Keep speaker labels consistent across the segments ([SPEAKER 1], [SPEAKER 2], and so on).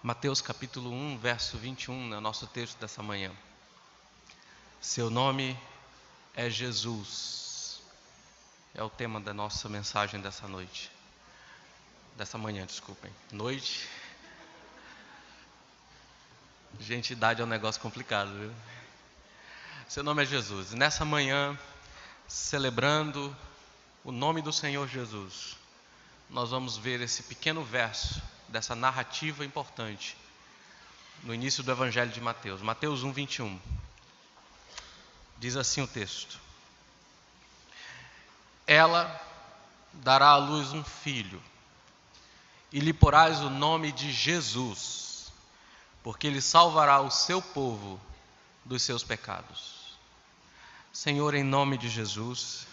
[SPEAKER 1] Mateus capítulo 1, verso 21, é o nosso texto dessa manhã. Seu nome é Jesus. É o tema da nossa mensagem dessa noite. Dessa manhã, desculpem. Noite. Gente, idade é um negócio complicado, viu? Seu nome é Jesus. E nessa manhã, celebrando o nome do Senhor Jesus, nós vamos ver esse pequeno verso dessa narrativa importante no início do Evangelho de Mateus. Mateus 1, 21. Diz assim o texto: Ela dará à luz um filho, e lhe porás o nome de Jesus, porque ele salvará o seu povo dos seus pecados. Senhor, em nome de Jesus,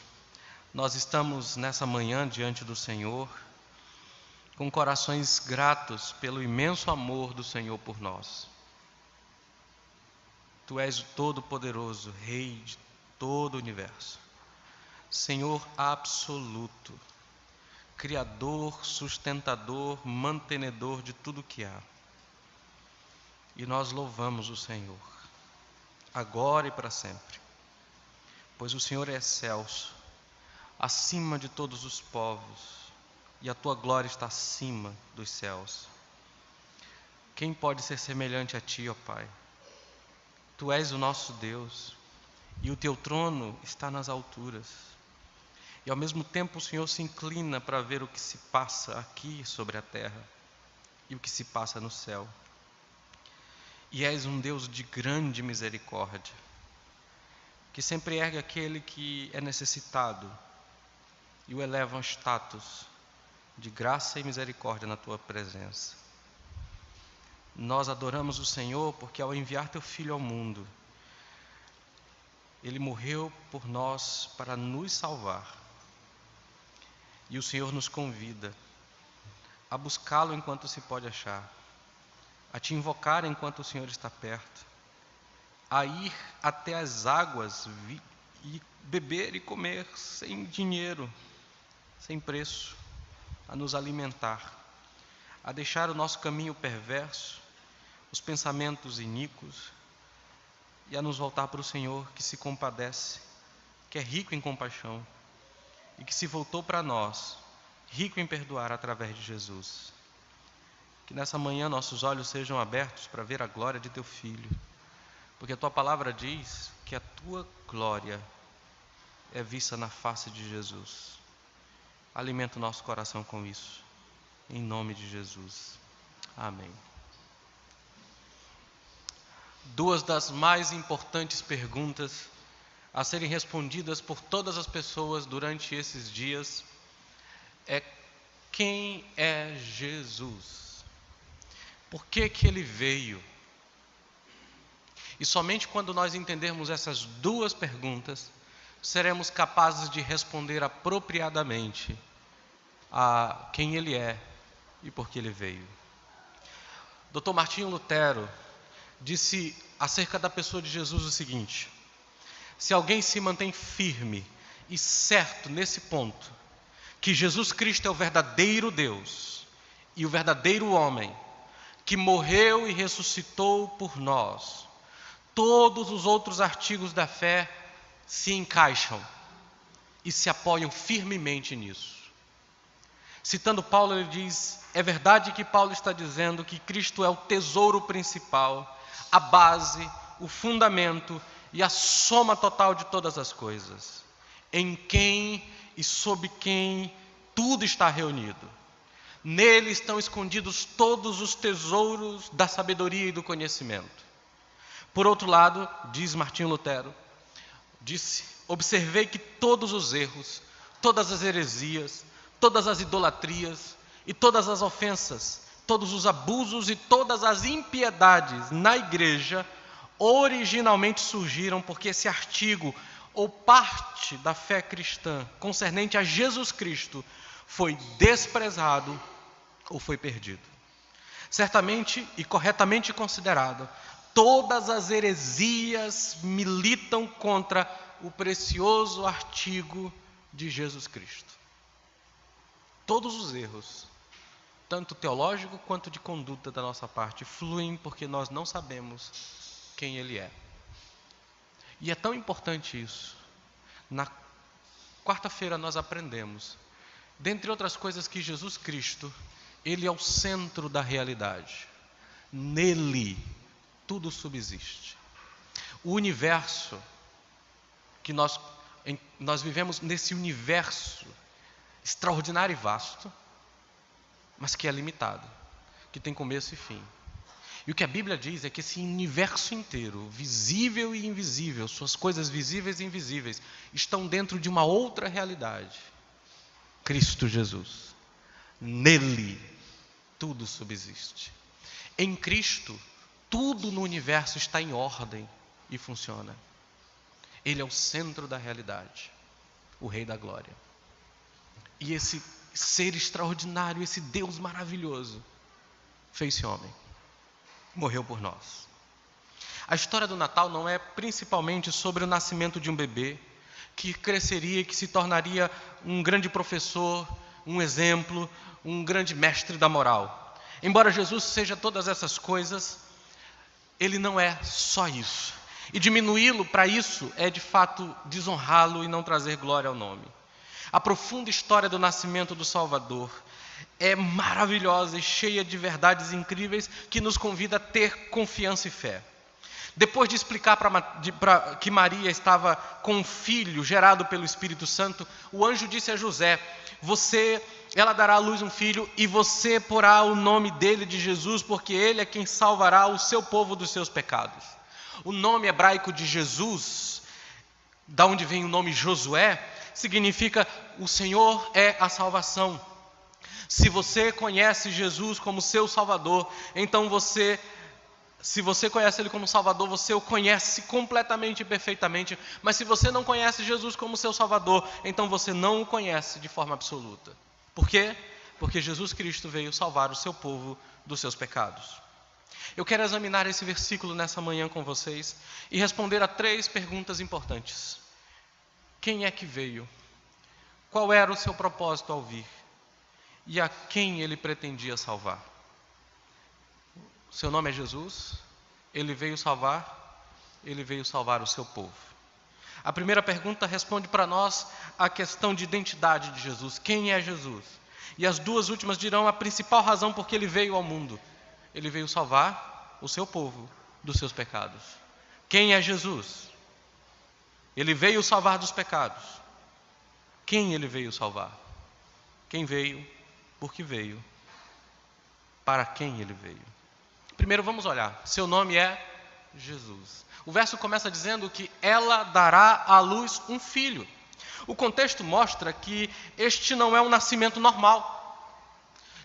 [SPEAKER 1] nós estamos nessa manhã diante do Senhor, com corações gratos pelo imenso amor do Senhor por nós. Tu és o Todo-Poderoso, Rei de todo o universo, Senhor absoluto, Criador, sustentador, mantenedor de tudo que há. E nós louvamos o Senhor, agora e para sempre, pois o Senhor é excelso, acima de todos os povos, e a tua glória está acima dos céus. Quem pode ser semelhante a ti, ó Pai? Tu és o nosso Deus, e o teu trono está nas alturas. E ao mesmo tempo o Senhor se inclina para ver o que se passa aqui sobre a terra e o que se passa no céu. E és um Deus de grande misericórdia, que sempre ergue aquele que é necessitado e o eleva a um status de graça e misericórdia na tua presença. Nós adoramos o Senhor porque ao enviar teu Filho ao mundo, Ele morreu por nós para nos salvar. E o Senhor nos convida a buscá-lo enquanto se pode achar, a te invocar enquanto o Senhor está perto, a ir até as águas e beber e comer sem dinheiro, sem preço, a nos alimentar, a deixar o nosso caminho perverso, os pensamentos iníquos, e a nos voltar para o Senhor que se compadece, que é rico em compaixão e que se voltou para nós, rico em perdoar através de Jesus. Que nessa manhã nossos olhos sejam abertos para ver a glória de teu Filho, porque a tua palavra diz que a tua glória é vista na face de Jesus. Alimenta o nosso coração com isso, em nome de Jesus. Amém. Duas das mais importantes perguntas a serem respondidas por todas as pessoas durante esses dias é: quem é Jesus? Por que ele veio? E somente quando nós entendermos essas duas perguntas, seremos capazes de responder apropriadamente a quem ele é e por que ele veio. Dr. Martinho Lutero disse acerca da pessoa de Jesus o seguinte: se alguém se mantém firme e certo nesse ponto, que Jesus Cristo é o verdadeiro Deus e o verdadeiro homem, que morreu e ressuscitou por nós, todos os outros artigos da fé se encaixam e se apoiam firmemente nisso. Citando Paulo, ele diz: é verdade que Paulo está dizendo que Cristo é o tesouro principal, a base, o fundamento e a soma total de todas as coisas, em quem e sob quem tudo está reunido. Nele estão escondidos todos os tesouros da sabedoria e do conhecimento. Por outro lado, diz Martinho Lutero, observei que todos os erros, todas as heresias, todas as idolatrias e todas as ofensas, todos os abusos e todas as impiedades na igreja originalmente surgiram porque esse artigo ou parte da fé cristã concernente a Jesus Cristo foi desprezado ou foi perdido. Certamente e corretamente considerado, todas as heresias militam contra o precioso artigo de Jesus Cristo. Todos os erros, tanto teológico quanto de conduta da nossa parte, fluem porque nós não sabemos quem Ele é. E é tão importante isso. Na quarta-feira nós aprendemos, dentre outras coisas, que Jesus Cristo, Ele é o centro da realidade. Nele tudo subsiste. O universo que nós vivemos, nesse universo extraordinário e vasto, mas que é limitado, que tem começo e fim. E o que a Bíblia diz é que esse universo inteiro, visível e invisível, suas coisas visíveis e invisíveis, estão dentro de uma outra realidade. Cristo Jesus. Nele tudo subsiste. Em Cristo, tudo no universo está em ordem e funciona. Ele é o centro da realidade, o Rei da Glória. E esse ser extraordinário, esse Deus maravilhoso, fez-se homem. Morreu por nós. A história do Natal não é principalmente sobre o nascimento de um bebê que cresceria, que se tornaria um grande professor, um exemplo, um grande mestre da moral. Embora Jesus seja todas essas coisas, Ele não é só isso. E diminuí-lo para isso é de fato desonrá-lo e não trazer glória ao nome. A profunda história do nascimento do Salvador é maravilhosa e cheia de verdades incríveis que nos convida a ter confiança e fé. Depois de explicar que Maria estava com um filho gerado pelo Espírito Santo, o anjo disse a José: ela dará à luz um filho e você porá o nome dele de Jesus, porque ele é quem salvará o seu povo dos seus pecados. O nome hebraico de Jesus, da onde vem o nome Josué, significa o Senhor é a salvação. Se você conhece Jesus como seu Salvador, então se você conhece Ele como Salvador, você o conhece completamente e perfeitamente. Mas se você não conhece Jesus como seu Salvador, então você não o conhece de forma absoluta. Por quê? Porque Jesus Cristo veio salvar o seu povo dos seus pecados. Eu quero examinar esse versículo nessa manhã com vocês e responder a 3 perguntas importantes. Quem é que veio? Qual era o seu propósito ao vir? E a quem Ele pretendia salvar? Seu nome é Jesus, Ele veio salvar o seu povo. A primeira pergunta responde para nós a questão de identidade de Jesus. Quem é Jesus? E as 2 últimas dirão a principal razão por que Ele veio ao mundo. Ele veio salvar o seu povo dos seus pecados. Quem é Jesus? Ele veio salvar dos pecados. Quem Ele veio salvar? Quem veio? Por que veio? Para quem Ele veio? Primeiro vamos olhar. Seu nome é Jesus. O verso começa dizendo que ela dará à luz um filho. O contexto mostra que este não é um nascimento normal.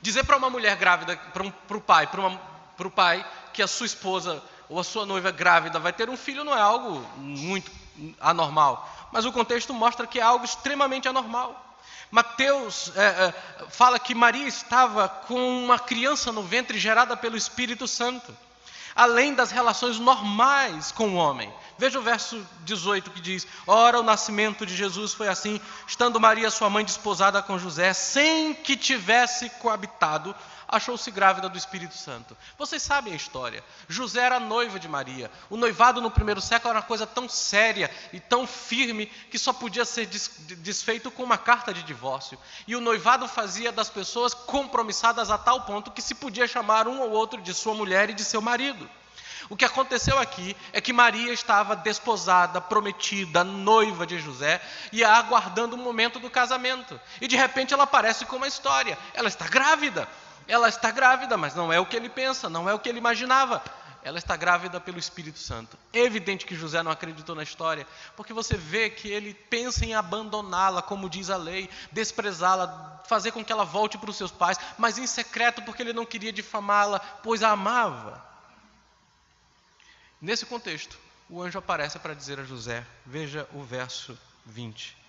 [SPEAKER 1] Dizer para uma mulher grávida, para o pai, que a sua esposa ou a sua noiva grávida vai ter um filho não é algo muito anormal. Mas o contexto mostra que é algo extremamente anormal. Mateus fala que Maria estava com uma criança no ventre gerada pelo Espírito Santo, além das relações normais com o homem. Veja o verso 18 que diz: ora, o nascimento de Jesus foi assim, estando Maria, sua mãe, desposada com José, sem que tivesse coabitado, achou-se grávida do Espírito Santo. Vocês sabem a história. José era noivo de Maria. O noivado no primeiro século era uma coisa tão séria e tão firme que só podia ser desfeito com uma carta de divórcio. E o noivado fazia das pessoas compromissadas a tal ponto que se podia chamar um ou outro de sua mulher e de seu marido. O que aconteceu aqui é que Maria estava desposada, prometida, noiva de José e aguardando o momento do casamento. E de repente ela aparece com uma história. Ela está grávida. Ela está grávida, mas não é o que ele pensa, não é o que ele imaginava. Ela está grávida pelo Espírito Santo. É evidente que José não acreditou na história, porque você vê que ele pensa em abandoná-la, como diz a lei, desprezá-la, fazer com que ela volte para os seus pais, mas em secreto, porque ele não queria difamá-la, pois a amava. Nesse contexto, o anjo aparece para dizer a José, veja o verso 20.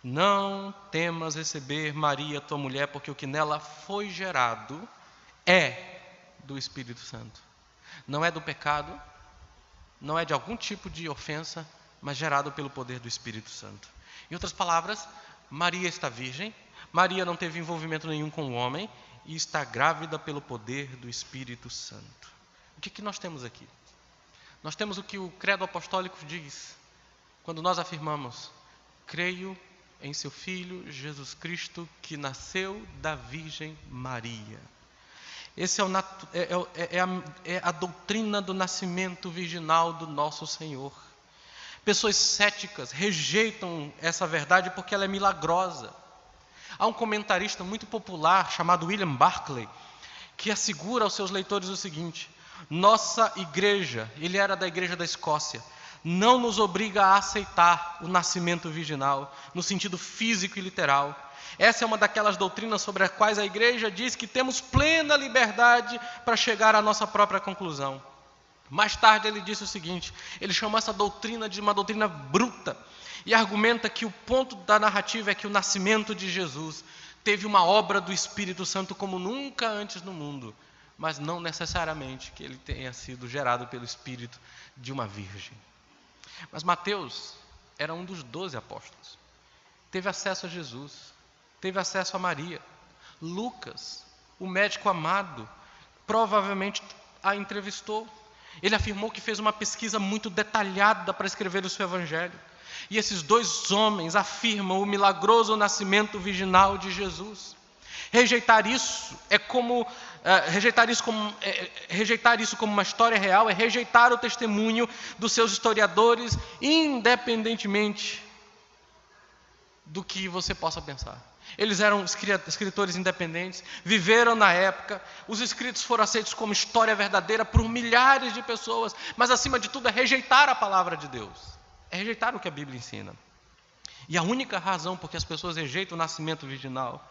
[SPEAKER 1] Não temas receber Maria, tua mulher, porque o que nela foi gerado é do Espírito Santo. Não é do pecado, não é de algum tipo de ofensa, mas gerado pelo poder do Espírito Santo. Em outras palavras, Maria está virgem, Maria não teve envolvimento nenhum com o homem, e está grávida pelo poder do Espírito Santo. O que nós temos aqui? Nós temos o que o Credo Apostólico diz, quando nós afirmamos: creio em seu Filho Jesus Cristo, que nasceu da Virgem Maria. Essa é a doutrina do nascimento virginal do nosso Senhor. Pessoas céticas rejeitam essa verdade porque ela é milagrosa. Há um comentarista muito popular chamado William Barclay, que assegura aos seus leitores o seguinte: nossa igreja, ele era da igreja da Escócia, não nos obriga a aceitar o nascimento virginal, no sentido físico e literal. Essa é uma daquelas doutrinas sobre as quais a igreja diz que temos plena liberdade para chegar à nossa própria conclusão. Mais tarde ele disse o seguinte: ele chamou essa doutrina de uma doutrina bruta, e argumenta que o ponto da narrativa é que o nascimento de Jesus teve uma obra do Espírito Santo como nunca antes no mundo, mas não necessariamente que ele tenha sido gerado pelo Espírito de uma virgem. Mas Mateus era um dos 12 apóstolos, teve acesso a Jesus, teve acesso a Maria. Lucas, o médico amado, provavelmente a entrevistou. Ele afirmou que fez uma pesquisa muito detalhada para escrever o seu evangelho. E esses dois homens afirmam o milagroso nascimento virginal de Jesus. Rejeitar isso como uma história real é rejeitar o testemunho dos seus historiadores, independentemente do que você possa pensar. Eles eram escritores independentes, viveram na época, os escritos foram aceitos como história verdadeira por milhares de pessoas, mas acima de tudo é rejeitar a palavra de Deus, é rejeitar o que a Bíblia ensina. E a única razão por que as pessoas rejeitam o nascimento virginal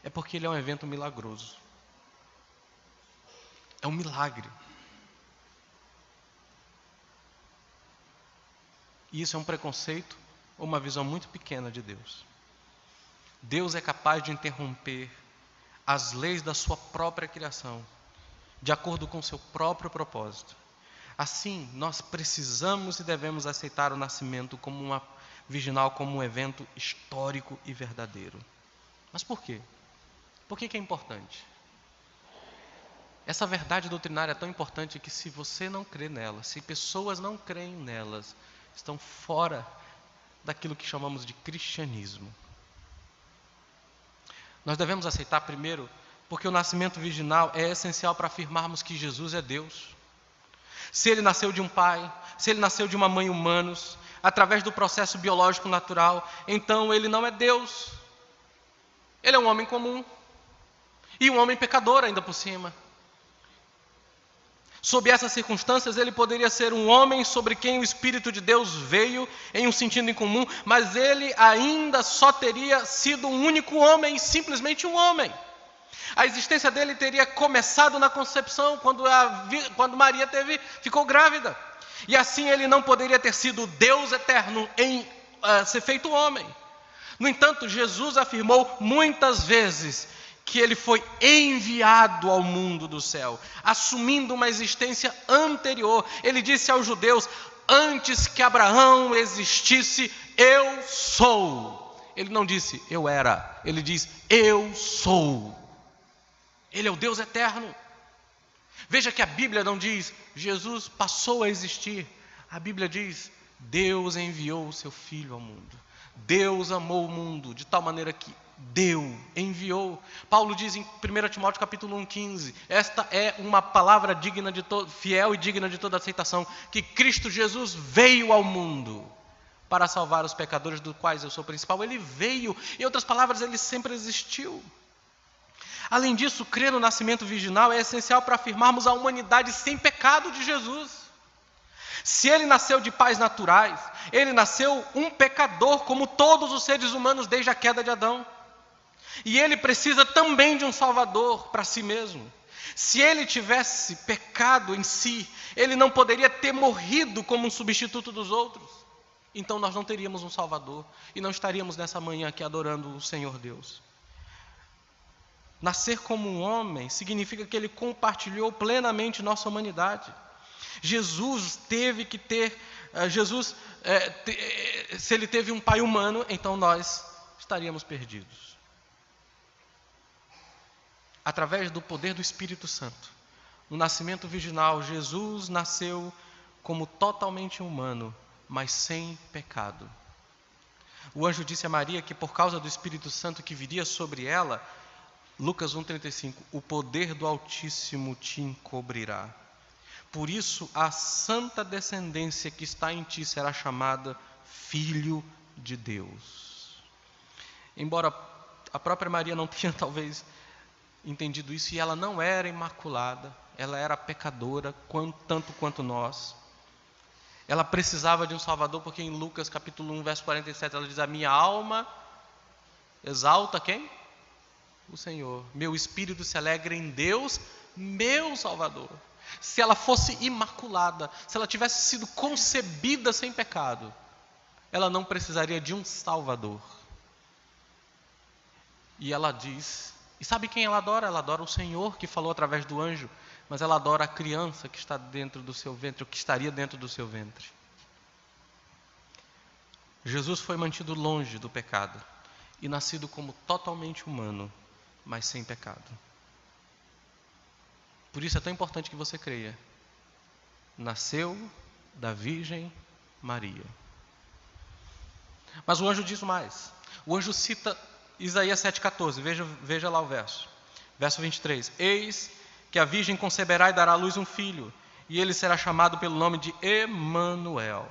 [SPEAKER 1] é porque ele é um evento milagroso. É um milagre. E isso é um preconceito ou uma visão muito pequena de Deus. Deus é capaz de interromper as leis da sua própria criação, de acordo com o seu próprio propósito. Assim, nós precisamos e devemos aceitar o nascimento virginal como um evento histórico e verdadeiro. Mas por quê? Por que é importante? Essa verdade doutrinária é tão importante que, se você não crê nela, se pessoas não creem nelas, estão fora daquilo que chamamos de cristianismo. Nós devemos aceitar primeiro, porque o nascimento virginal é essencial para afirmarmos que Jesus é Deus. Se ele nasceu de um pai, se ele nasceu de uma mãe humanos, através do processo biológico natural, então ele não é Deus. Ele é um homem comum, e um homem pecador ainda por cima. Sob essas circunstâncias, ele poderia ser um homem sobre quem o Espírito de Deus veio em um sentido incomum, mas ele ainda só teria sido um único homem, simplesmente um homem. A existência dele teria começado na concepção, quando Maria ficou grávida. E assim ele não poderia ter sido Deus eterno em ser feito homem. No entanto, Jesus afirmou muitas vezes que ele foi enviado ao mundo do céu, assumindo uma existência anterior. Ele disse aos judeus: antes que Abraão existisse, eu sou. Ele não disse eu era, ele diz eu sou. Ele é o Deus eterno. Veja que a Bíblia não diz Jesus passou a existir. A Bíblia diz Deus enviou o seu Filho ao mundo. Deus amou o mundo de tal maneira que enviou. Paulo diz em 1 Timóteo capítulo 1:15, esta é uma palavra fiel e digna de toda aceitação, que Cristo Jesus veio ao mundo para salvar os pecadores, dos quais eu sou o principal. Ele veio, em outras palavras, ele sempre existiu. Além disso, crer no nascimento virginal é essencial para afirmarmos a humanidade sem pecado de Jesus. Se ele nasceu de pais naturais, ele nasceu um pecador, como todos os seres humanos desde a queda de Adão. E ele precisa também de um Salvador para si mesmo. Se ele tivesse pecado em si, ele não poderia ter morrido como um substituto dos outros. Então nós não teríamos um Salvador e não estaríamos nessa manhã aqui adorando o Senhor Deus. Nascer como um homem significa que ele compartilhou plenamente nossa humanidade. Jesus teve que ter, se ele teve um pai humano, então nós estaríamos perdidos. através do poder do Espírito Santo. No nascimento virginal, Jesus nasceu como totalmente humano, mas sem pecado. O anjo disse a Maria que por causa do Espírito Santo que viria sobre ela, Lucas 1,35, o poder do Altíssimo te encobrirá. Por isso, a santa descendência que está em ti será chamada Filho de Deus. Embora a própria Maria não tenha talvez entendido isso, e ela não era imaculada, ela era pecadora, tanto quanto nós. Ela precisava de um Salvador, porque em Lucas capítulo 1, verso 47, ela diz: a minha alma exalta quem? O Senhor. Meu espírito se alegra em Deus, meu Salvador. Se ela fosse imaculada, se ela tivesse sido concebida sem pecado, ela não precisaria de um Salvador. E ela diz, e sabe quem ela adora? Ela adora o Senhor que falou através do anjo, mas ela adora a criança que está dentro do seu ventre, ou que estaria dentro do seu ventre. Jesus foi mantido longe do pecado e nascido como totalmente humano, mas sem pecado. Por isso é tão importante que você creia. Nasceu da Virgem Maria. Mas o anjo diz mais. O anjo cita Isaías 7,14. Veja lá o verso. Verso 23. Eis que a Virgem conceberá e dará à luz um filho, e ele será chamado pelo nome de Emanuel.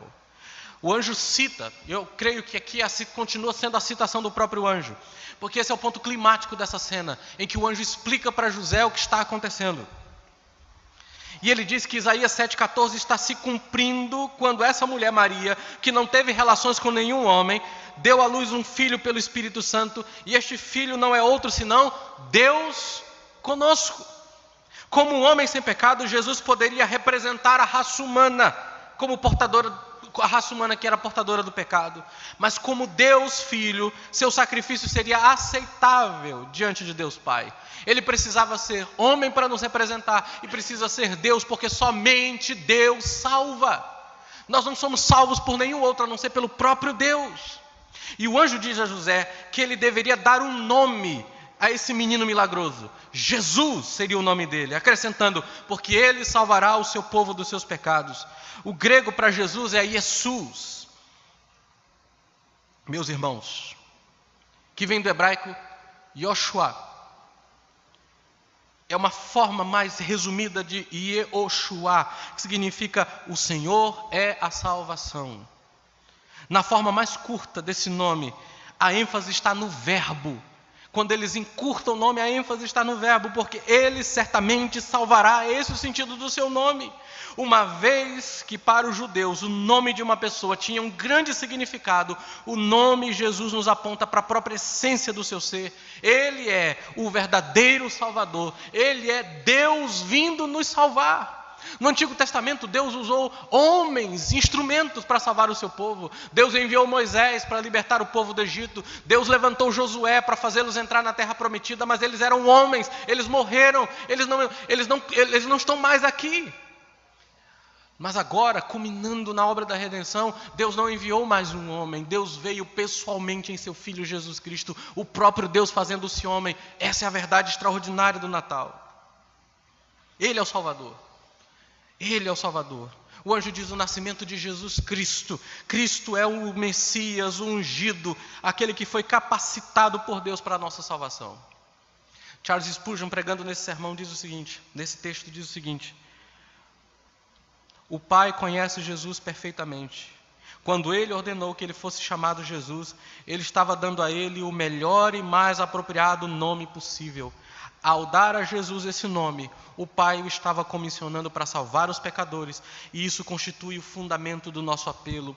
[SPEAKER 1] O anjo cita, eu creio que aqui continua sendo a citação do próprio anjo, porque esse é o ponto climático dessa cena, em que o anjo explica para José o que está acontecendo. E ele diz que Isaías 7,14 está se cumprindo quando essa mulher Maria, que não teve relações com nenhum homem, deu à luz um filho pelo Espírito Santo, e este filho não é outro senão Deus conosco. Como um homem sem pecado, Jesus poderia representar a raça humana, como a raça humana que era portadora do pecado. Mas como Deus Filho, seu sacrifício seria aceitável diante de Deus Pai. Ele precisava ser homem para nos representar, e precisa ser Deus, porque somente Deus salva. Nós não somos salvos por nenhum outro, a não ser pelo próprio Deus. E o anjo diz a José que ele deveria dar um nome a esse menino milagroso. Jesus seria o nome dele, acrescentando, porque ele salvará o seu povo dos seus pecados. O grego para Jesus é Jesus. Meus irmãos, que vem do hebraico Yoshua. É uma forma mais resumida de Yehoshua, que significa o Senhor é a salvação. Na forma mais curta desse nome, a ênfase está no verbo. Quando eles encurtam o nome, a ênfase está no verbo, porque ele certamente salvará. Esse é o sentido do seu nome. Uma vez que para os judeus o nome de uma pessoa tinha um grande significado, o nome Jesus nos aponta para a própria essência do seu ser. Ele é o verdadeiro Salvador. Ele é Deus vindo nos salvar. No Antigo Testamento, Deus usou homens, instrumentos para salvar o seu povo. Deus enviou Moisés para libertar o povo do Egito. Deus levantou Josué para fazê-los entrar na terra prometida, mas eles eram homens, eles morreram, eles não estão mais aqui. Mas agora, culminando na obra da redenção, Deus não enviou mais um homem, Deus veio pessoalmente em seu Filho Jesus Cristo, o próprio Deus fazendo-se homem. Essa é a verdade extraordinária do Natal. Ele é o Salvador. Ele é o Salvador. O anjo diz o nascimento de Jesus Cristo. Cristo é o Messias, o ungido, aquele que foi capacitado por Deus para a nossa salvação. Charles Spurgeon, pregando nesse sermão, diz o seguinte, nesse texto diz o seguinte: o Pai conhece Jesus perfeitamente. Quando ele ordenou que ele fosse chamado Jesus, ele estava dando a ele o melhor e mais apropriado nome possível. Ao dar a Jesus esse nome, o Pai o estava comissionando para salvar os pecadores, e isso constitui o fundamento do nosso apelo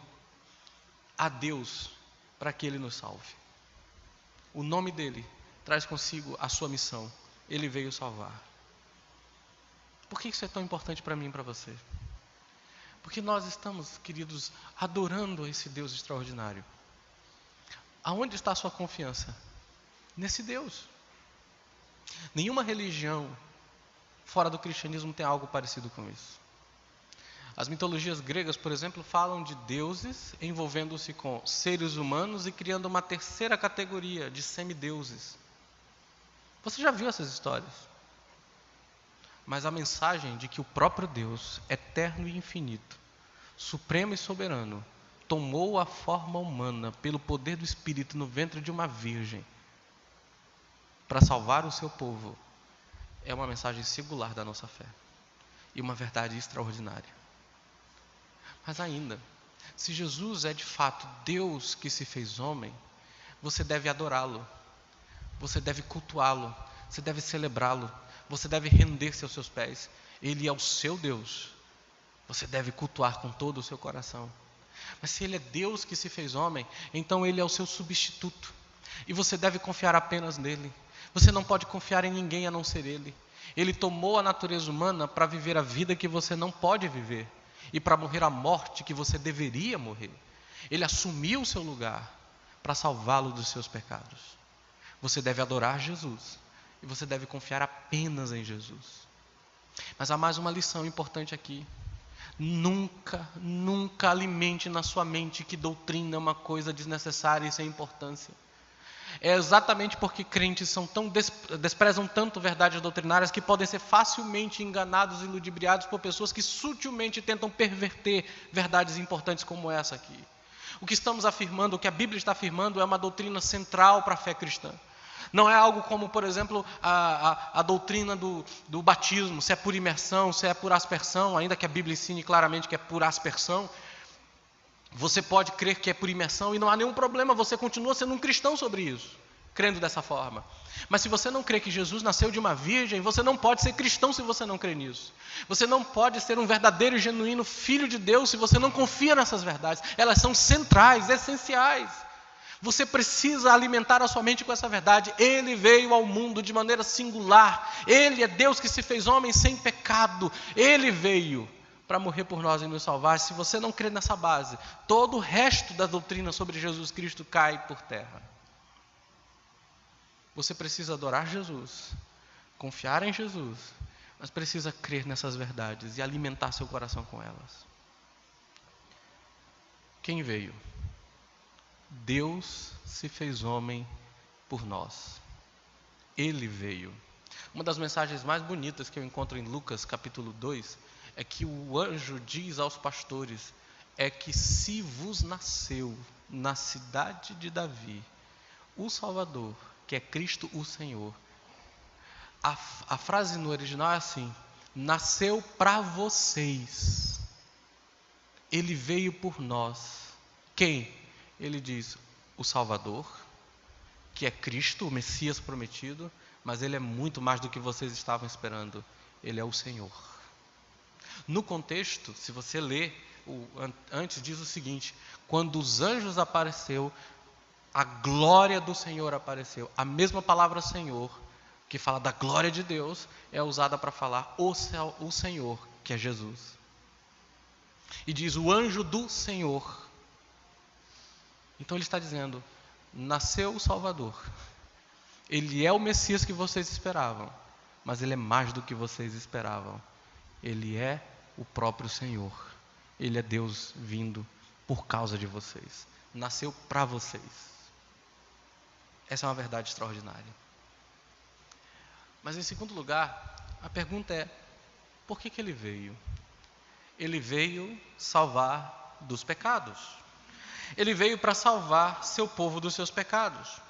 [SPEAKER 1] a Deus para que Ele nos salve. O nome dele traz consigo a sua missão. Ele veio salvar. Por que isso é tão importante para mim e para você? Porque nós estamos, queridos, adorando esse Deus extraordinário. Aonde está a sua confiança? Nesse Deus. Nenhuma religião fora do cristianismo tem algo parecido com isso. As mitologias gregas, por exemplo, falam de deuses envolvendo-se com seres humanos e criando uma terceira categoria de semideuses. Você já viu essas histórias? mas a mensagem de que o próprio Deus, eterno e infinito, supremo e soberano, tomou a forma humana pelo poder do Espírito no ventre de uma virgem para salvar o seu povo, é uma mensagem singular da nossa fé e uma verdade extraordinária. Mas ainda, se Jesus é de fato Deus que se fez homem, você deve adorá-lo, você deve cultuá-lo, você deve celebrá-lo, você deve render-se aos seus pés. Ele é o seu Deus, você deve cultuar com todo o seu coração. Mas se Ele é Deus que se fez homem, então Ele é o seu substituto, e você deve confiar apenas nele. Você não pode confiar em ninguém a não ser Ele. Ele tomou a natureza humana para viver a vida que você não pode viver, e para morrer a morte que você deveria morrer. Ele assumiu o seu lugar para salvá-lo dos seus pecados. Você deve adorar Jesus, e você deve confiar apenas em Jesus. Mas há mais uma lição importante aqui. Nunca, nunca alimente na sua mente que doutrina é uma coisa desnecessária e sem importância. É exatamente porque crentes são desprezam tanto verdades doutrinárias que podem ser facilmente enganados e ludibriados por pessoas que sutilmente tentam perverter verdades importantes como essa aqui. O que estamos afirmando, o que a Bíblia está afirmando, é uma doutrina central para a fé cristã. Não é algo como, por exemplo, a doutrina do batismo, se é por imersão, se é por aspersão, ainda que a Bíblia ensine claramente que é por aspersão. Você pode crer que é por imersão e não há nenhum problema, você continua sendo um cristão sobre isso, crendo dessa forma. Mas se você não crê que Jesus nasceu de uma virgem, você não pode ser cristão se você não crê nisso. Você não pode ser um verdadeiro e genuíno filho de Deus se você não confia nessas verdades. Elas são centrais, essenciais. Você precisa alimentar a sua mente com essa verdade. Ele veio ao mundo de maneira singular. Ele é Deus que se fez homem sem pecado. Ele veio para morrer por nós e nos salvar. Se você não crê nessa base, todo o resto da doutrina sobre Jesus Cristo cai por terra. Você precisa adorar Jesus, confiar em Jesus, mas precisa crer nessas verdades e alimentar seu coração com elas. Quem veio? Deus se fez homem por nós. Ele veio. Uma das mensagens mais bonitas que eu encontro em Lucas capítulo 2 é que o anjo diz aos pastores, é que se vos nasceu na cidade de Davi o Salvador, que é Cristo o Senhor. A frase no original é assim, nasceu para vocês. Ele veio por nós. Quem? Ele diz, o Salvador, que é Cristo, o Messias prometido, mas Ele é muito mais do que vocês estavam esperando. Ele é o Senhor. No contexto, se você ler, antes diz o seguinte, quando os anjos apareceu, a glória do Senhor apareceu. A mesma palavra Senhor, que fala da glória de Deus, é usada para falar o Senhor, que é Jesus. E diz o anjo do Senhor. Então ele está dizendo, nasceu o Salvador. Ele é o Messias que vocês esperavam, mas Ele é mais do que vocês esperavam. Ele é o próprio Senhor. Ele é Deus vindo por causa de vocês. Nasceu para vocês. Essa é uma verdade extraordinária. Mas em segundo lugar, a pergunta é, por que Ele veio? Ele veio salvar dos pecados. Ele veio para salvar seu povo dos seus pecados.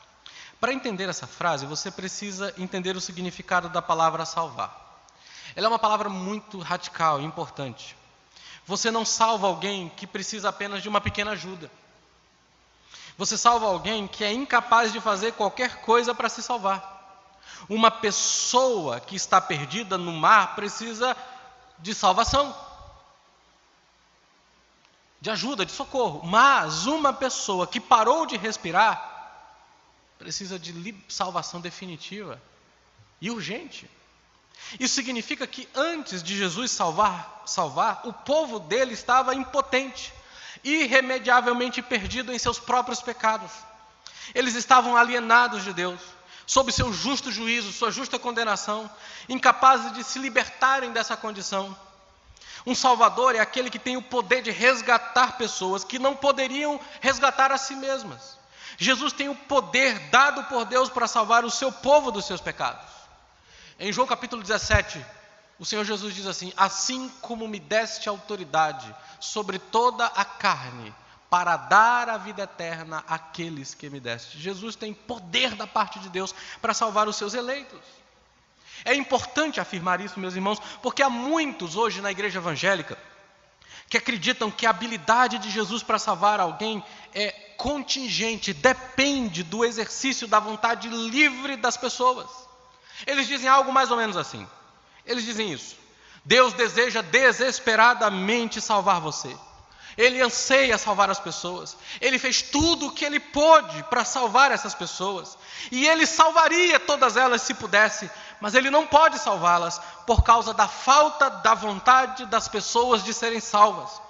[SPEAKER 1] Para entender essa frase, você precisa entender o significado da palavra salvar. Ela é uma palavra muito radical e importante. Você não salva alguém que precisa apenas de uma pequena ajuda. Você salva alguém que é incapaz de fazer qualquer coisa para se salvar. Uma pessoa que está perdida no mar precisa de salvação, de ajuda, de socorro. Mas uma pessoa que parou de respirar precisa de salvação definitiva e urgente. Isso significa que antes de Jesus salvar, o povo dele estava impotente, irremediavelmente perdido em seus próprios pecados. Eles estavam alienados de Deus, sob seu justo juízo, sua justa condenação, incapazes de se libertarem dessa condição. Um Salvador é aquele que tem o poder de resgatar pessoas que não poderiam resgatar a si mesmas. Jesus tem o poder dado por Deus para salvar o seu povo dos seus pecados. Em João capítulo 17, O Senhor Jesus diz assim: assim como me deste autoridade sobre toda a carne, para dar a vida eterna àqueles que me deste. Jesus tem poder da parte de Deus para salvar os seus eleitos. É importante afirmar isso, meus irmãos, porque há muitos hoje na igreja evangélica que acreditam que a habilidade de Jesus para salvar alguém é contingente, depende do exercício da vontade livre das pessoas. Eles dizem algo mais ou menos assim. Eles dizem isso: Deus deseja desesperadamente salvar você. Ele anseia salvar as pessoas. Ele fez tudo o que Ele pôde para salvar essas pessoas. E Ele salvaria todas elas se pudesse, mas Ele não pode salvá-las por causa da falta da vontade das pessoas de serem salvas.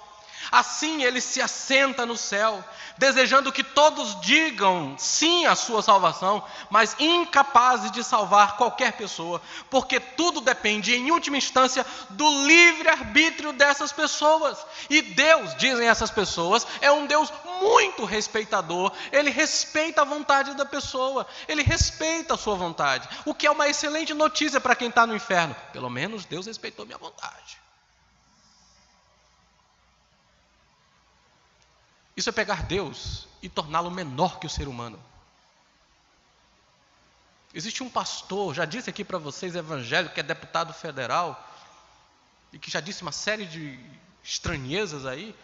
[SPEAKER 1] Assim Ele se assenta no céu, desejando que todos digam sim à sua salvação, mas incapazes de salvar qualquer pessoa, porque tudo depende, em última instância, do livre-arbítrio dessas pessoas. E Deus, dizem essas pessoas, é um Deus muito respeitador. Ele respeita a vontade da pessoa, Ele respeita a sua vontade, o que é uma excelente notícia para quem está no inferno. Pelo menos Deus respeitou minha vontade. Isso é pegar Deus e torná-lo menor que o ser humano. Existe um pastor, já disse aqui para vocês, evangélico, que é deputado federal, e que já disse uma série de estranhezas aí,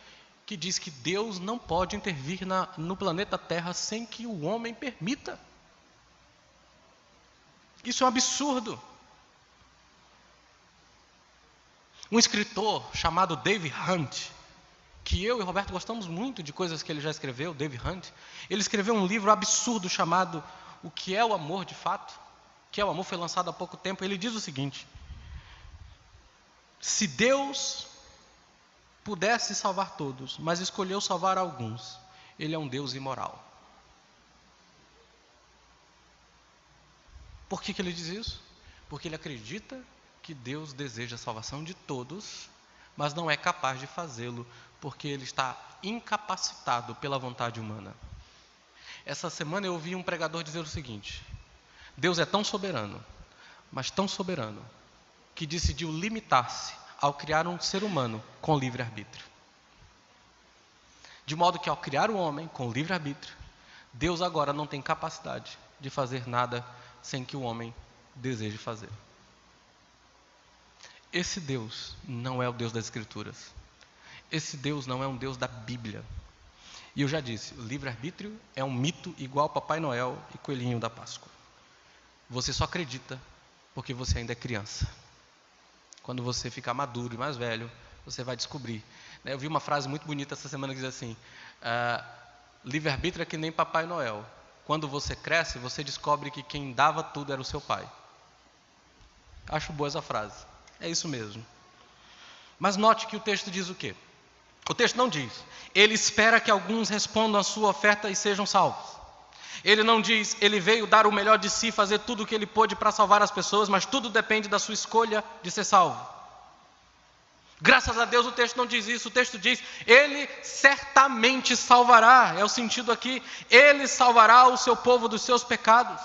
[SPEAKER 1] que diz que Deus não pode intervir no planeta Terra sem que o homem permita. Isso é um absurdo. Um escritor chamado Dave Hunt, que eu e Roberto gostamos muito de coisas que ele já escreveu, Dave Hunt, ele escreveu um livro absurdo chamado O que é o Amor de Fato? O que é o Amor? Foi lançado há pouco tempo. Ele diz o seguinte: se Deus pudesse salvar todos, mas escolheu salvar alguns, Ele é um Deus imoral. Por que ele diz isso? Porque ele acredita que Deus deseja a salvação de todos, mas não é capaz de fazê-lo, porque ele está incapacitado pela vontade humana. Essa semana eu ouvi um pregador dizer o seguinte: Deus é tão soberano, mas tão soberano, que decidiu limitar-se ao criar um ser humano com livre-arbítrio. De modo que ao criar o homem com livre-arbítrio, Deus agora não tem capacidade de fazer nada sem que o homem deseje fazer. Esse Deus não é o Deus das Escrituras. Esse Deus não é um Deus da Bíblia. E eu já disse, o livre-arbítrio é um mito igual Papai Noel e Coelhinho da Páscoa. Você só acredita porque você ainda é criança. Quando você ficar maduro e mais velho, você vai descobrir. Eu vi uma frase muito bonita essa semana que diz assim: livre-arbítrio é que nem Papai Noel. Quando você cresce, você descobre que quem dava tudo era o seu pai. Acho boa essa frase. É isso mesmo. Mas note que o texto diz o quê? O texto não diz: Ele espera que alguns respondam a sua oferta e sejam salvos. Ele não diz: Ele veio dar o melhor de si, fazer tudo o que Ele pôde para salvar as pessoas, mas tudo depende da sua escolha de ser salvo. Graças a Deus o texto não diz isso. O texto diz: Ele certamente salvará. É o sentido aqui: Ele salvará o seu povo dos seus pecados.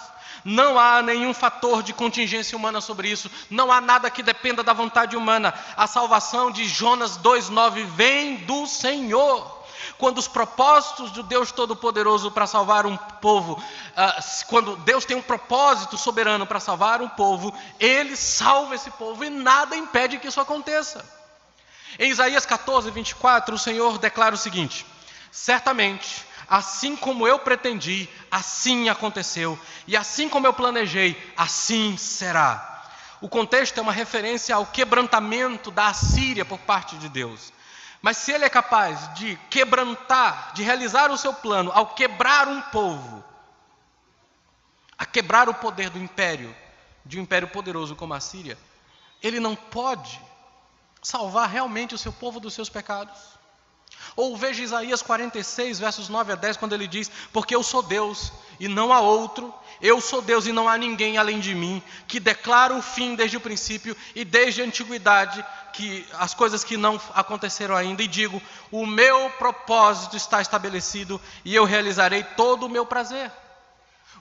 [SPEAKER 1] Não há nenhum fator de contingência humana sobre isso. Não há nada que dependa da vontade humana. A salvação de Jonas 2,9 vem do Senhor. Quando os propósitos do Deus Todo-Poderoso para salvar um povo, quando Deus tem um propósito soberano para salvar um povo, Ele salva esse povo e nada impede que isso aconteça. Em Isaías 14:24, o Senhor declara o seguinte: certamente, assim como eu pretendi, assim aconteceu, e assim como eu planejei, assim será. O contexto é uma referência ao quebrantamento da Assíria por parte de Deus. Mas se Ele é capaz de quebrantar, de realizar o seu plano, ao quebrar um povo, a quebrar o poder do império, de um império poderoso como a Síria, Ele não pode salvar realmente o seu povo dos seus pecados? Ou veja Isaías 46, versos 9 a 10, quando ele diz: porque eu sou Deus e não há outro, eu sou Deus e não há ninguém além de mim, que declaro o fim desde o princípio e desde a antiguidade, que as coisas que não aconteceram ainda, e digo: o meu propósito está estabelecido e eu realizarei todo o meu prazer.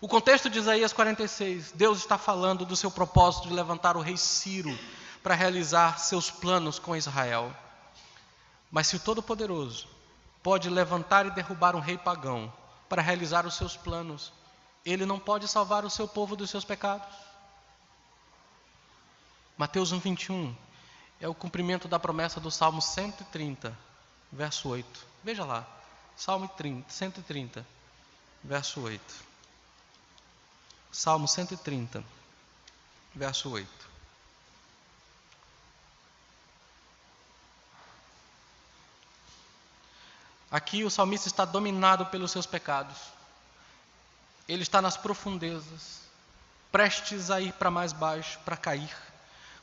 [SPEAKER 1] O contexto de Isaías 46, Deus está falando do seu propósito de levantar o rei Ciro para realizar seus planos com Israel. Mas se o Todo-Poderoso pode levantar e derrubar um rei pagão para realizar os seus planos, ele não pode salvar o seu povo dos seus pecados? Mateus 1:21 é o cumprimento da promessa do Salmo 130, verso 8. Veja lá, Salmo 130, verso 8. Salmo 130, verso 8. Aqui o salmista está dominado pelos seus pecados. Ele está nas profundezas, prestes a ir para mais baixo, para cair,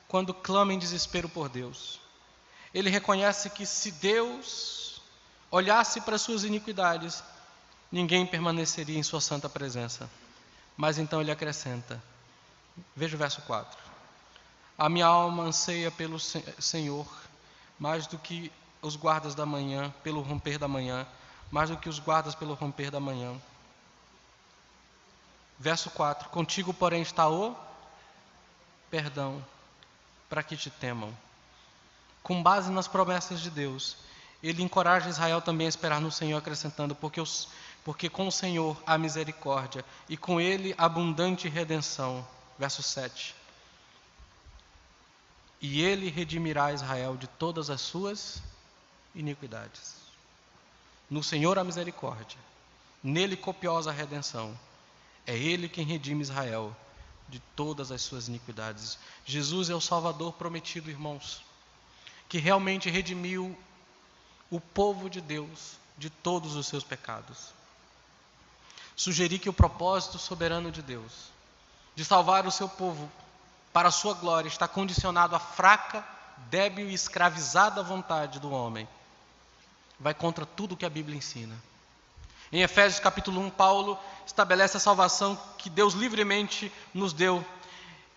[SPEAKER 1] quando clama em desespero por Deus. Ele reconhece que se Deus olhasse para suas iniquidades, ninguém permaneceria em sua santa presença. Mas então ele acrescenta, veja o verso 4. A minha alma anseia pelo Senhor, mais do que os guardas da manhã, pelo romper da manhã, mais do que os guardas pelo romper da manhã. Verso 4, contigo, porém, está o perdão, para que te temam. Com base nas promessas de Deus, ele encoraja Israel também a esperar no Senhor, acrescentando, porque com o Senhor há misericórdia, e com ele abundante redenção. Verso 7. E ele redimirá Israel de todas as suas iniquidades. No Senhor há misericórdia, nele copiosa redenção. É ele quem redime Israel de todas as suas iniquidades. Jesus é o Salvador prometido, irmãos, que realmente redimiu o povo de Deus de todos os seus pecados. Sugeri que o propósito soberano de Deus de salvar o seu povo para a sua glória está condicionado à fraca, débil e escravizada vontade do homem. Vai contra tudo que a Bíblia ensina. Em Efésios capítulo 1, Paulo estabelece a salvação que Deus livremente nos deu.